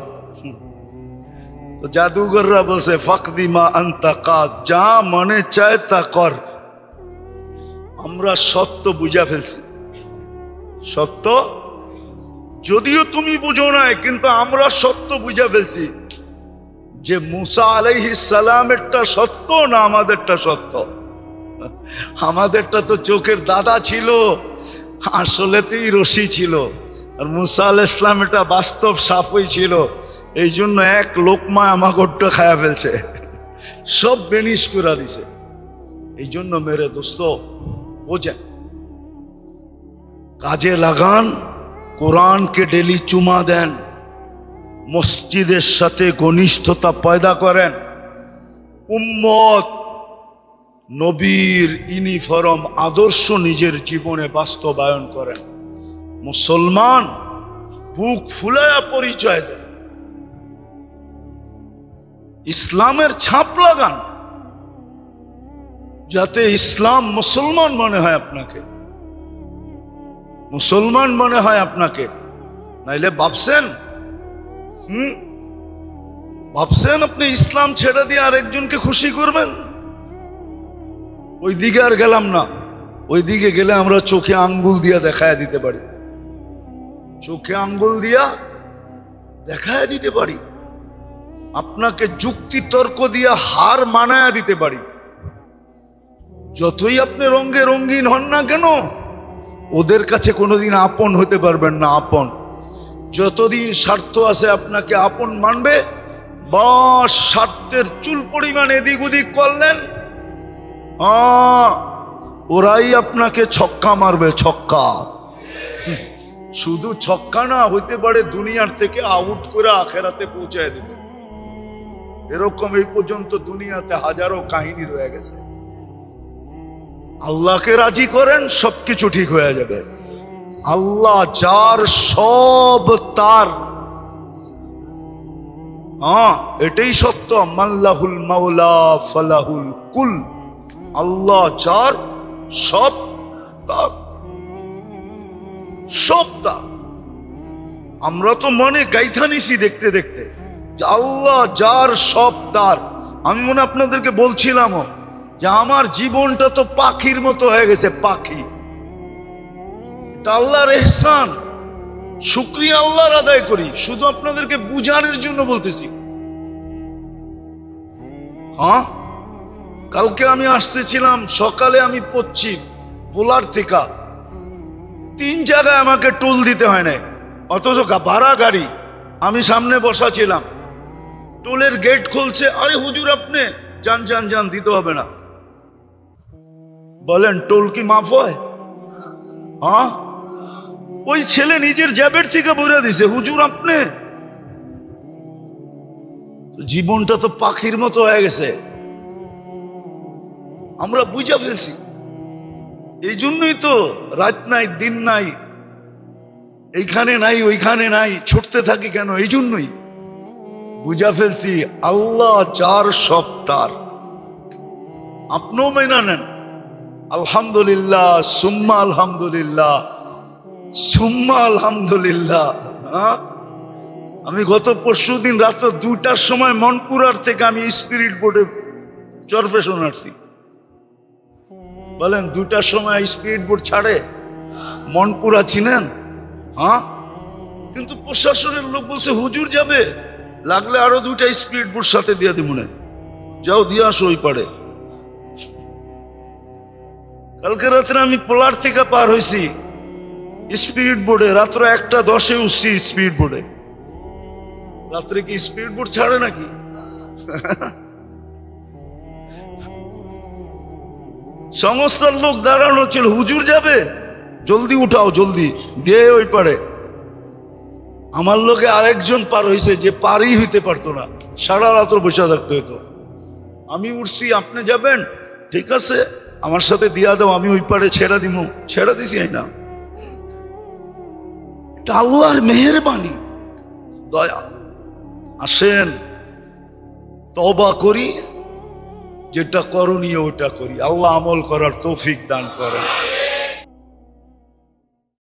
তো জাদুঘররা বলছে ফাকদি মা আনতা কাদ, যা মনে চায় তা কর। আমরা সত্য বুঝা ফেলছি, সত্য যদিও তুমি বুঝো নাই, কিন্তু আমরা সত্য বুঝা ফেলছি যে মুসা আলাইহিস সালামেরটা সত্য না আমাদেরটা সত্য। আমাদেরটা তো চোখের দাদা ছিল, আসলেতেই রশি ছিল, আর মুসা আলাইহিস সালাম এটা বাস্তব সাপই ছিল। এই জন্য এক লোকমা আমাগোটা খায়া ফেলছে, সব বেনিশ করে দিছে। এই জন্য মেরে দোস্ত বোঝেন, কাজে লাগান, কোরআনকে ডেলি চুমা দেন, মসজিদের সাথে ঘনিষ্ঠতা পয়দা করেন, উম্মত নবীর ইউনিফর্ম আদর্শ নিজের জীবনে বাস্তবায়ন করেন। মুসলমান বুক ফুলায়া পরিচয় দেন, ইসলামের ছাপ লাগান, যাতে ইসলাম মুসলমান মনে হয় আপনাকে, মুসলমান মনে হয় আপনাকে। নাইলে ভাবছেন ভাবছেন আপনি ইসলাম ছেড়ে দিয়ে আরেকজনকে খুশি করবেন? ওই দিকে আর গেলাম না। ওই দিকে গেলে আমরা চোখে আঙ্গুল দিয়া দেখায় দিতে পারি, চোখে আঙ্গুল দিয়া দেখায় দিতে পারি, আপনাকে যুক্তি তর্ক দিয়া হার মানায়া দিতে পারি। যতই আপনি রঙে রঙিন হন না কেন, ওদের কাছে কোনোদিন আপন হতে পারবেন না। আপন যতদিন স্বার্থ আছে আপনাকে আপন মানবে, বা স্বার্থের চুল পরিমাণ এদিক ওদিক করলেন, ওরাই আপনাকে ছক্কা মারবে। ছক্কা, শুধু ছক্কা না, হইতে পারে দুনিয়ার থেকে আউট করে আখেরাতে পৌঁছায় দেবে। এরকম এই পর্যন্ত দুনিয়াতে হাজারো কাহিনী রয়ে গেছে। আল্লাহকে রাজি করেন, সবকিছু ঠিক হয়ে যাবে। আল্লাহ যার, সব তার। এটাই সত্য। মাল্লাহুল মাওলা ফালাহুল কুল। আল্লাহ যার, সব তার, সব তার। আমরা তো মনে গাইথা নিছি দেখতে দেখতে, আল্লাহ যার, সব তার। আমি মনে আপনাদেরকে বলছিলাম যে আমার জীবনটা তো পাখির মতো হয়ে গেছে, পাখি। এটা আল্লাহর ইহসান, শুকরিয়া আল্লাহর আদায় করি। শুধু আপনাদেরকে বুঝানোর জন্য বলতেছি। কালকে আমি আসতেছিলাম, সকালে আমি পড়ছি বোলার থেকে, 3 জায়গায় আমাকে টোল দিতে হয় নাই, অথচ ভাড়া গাড়ি, আমি সামনে বসা ছিলাম। টোলের গেট খুলছে, আরে হুজুর আপনি যান যান যান, দিতে হবে না। বলেন টোল কি মাফ হয়? হ্যাঁ, ওই ছেলে নিজের জ্যাবের থেকে বলে দিছে, হুজুর আপনি। জীবনটা তো পাখির মতো হয়ে গেছে, আমরা বুঝা ফেলছি। এই জন্যই তো রাত নাই দিন নাই, এইখানে নাই ওইখানে নাই, ছুটতে থাকি কেন? এই জন্যই বুঝা ফেলছি আল্লাহ যার সব তার। আপনিও মেনে নেন, আলহামদুলিল্লাহ সুম্মা আলহামদুলিল্লাহ সুম্মা আলহামদুলিল্লাহ। আমি গত পরশুদিন রাত 2টার সময় মনপুরার থেকে আমি স্পিরিট বোর্ডে চরফেশন আসছি। বলেন 2টার সময় স্পিরিট বোর্ড ছাড়ে? মনপুরা চিনেন? হ্যাঁ, কিন্তু প্রশাসনের লোক বলছে হুজুর যাবে, লাগলে আরো 2টা স্পিরিট বোর্ড সাথে দিয়ে দিব, মনে যাও দিয়ে আসো ওই পারে। কালকে রাত্রে আমি পোলার থেকে পার হয়েছি স্পিরিট বোর্ডে, রাত্র 1:10 উঠছি স্পিরিট বোর্ডে। রাত্রে কি স্পিরিট বোর্ড ছাড়ে নাকি? সংস্থার লোক দাঁড়ানো ছিল, হুজুর যাবে, জলদি উঠাও জলদি দিয়ে ওই পারে। আমার লোকে আরেকজন পার হয়েছে যে পারই হইতে পারতো না, সারা রাত্র বসে থাকতে হতো। আমি উঠছি, আপনি যাবেন, ঠিক আছে আমার সাথে দিয়া দাও, আমি ওই পারে ছেড়া দিব। ছেড়া দিছি না, এটা আল্লাহর মেহেরবানি, দয়া। আসেন তওবা করি, যেটা করণীয় ওটা করি। আল্লাহ আমল করার তৌফিক দান করেন।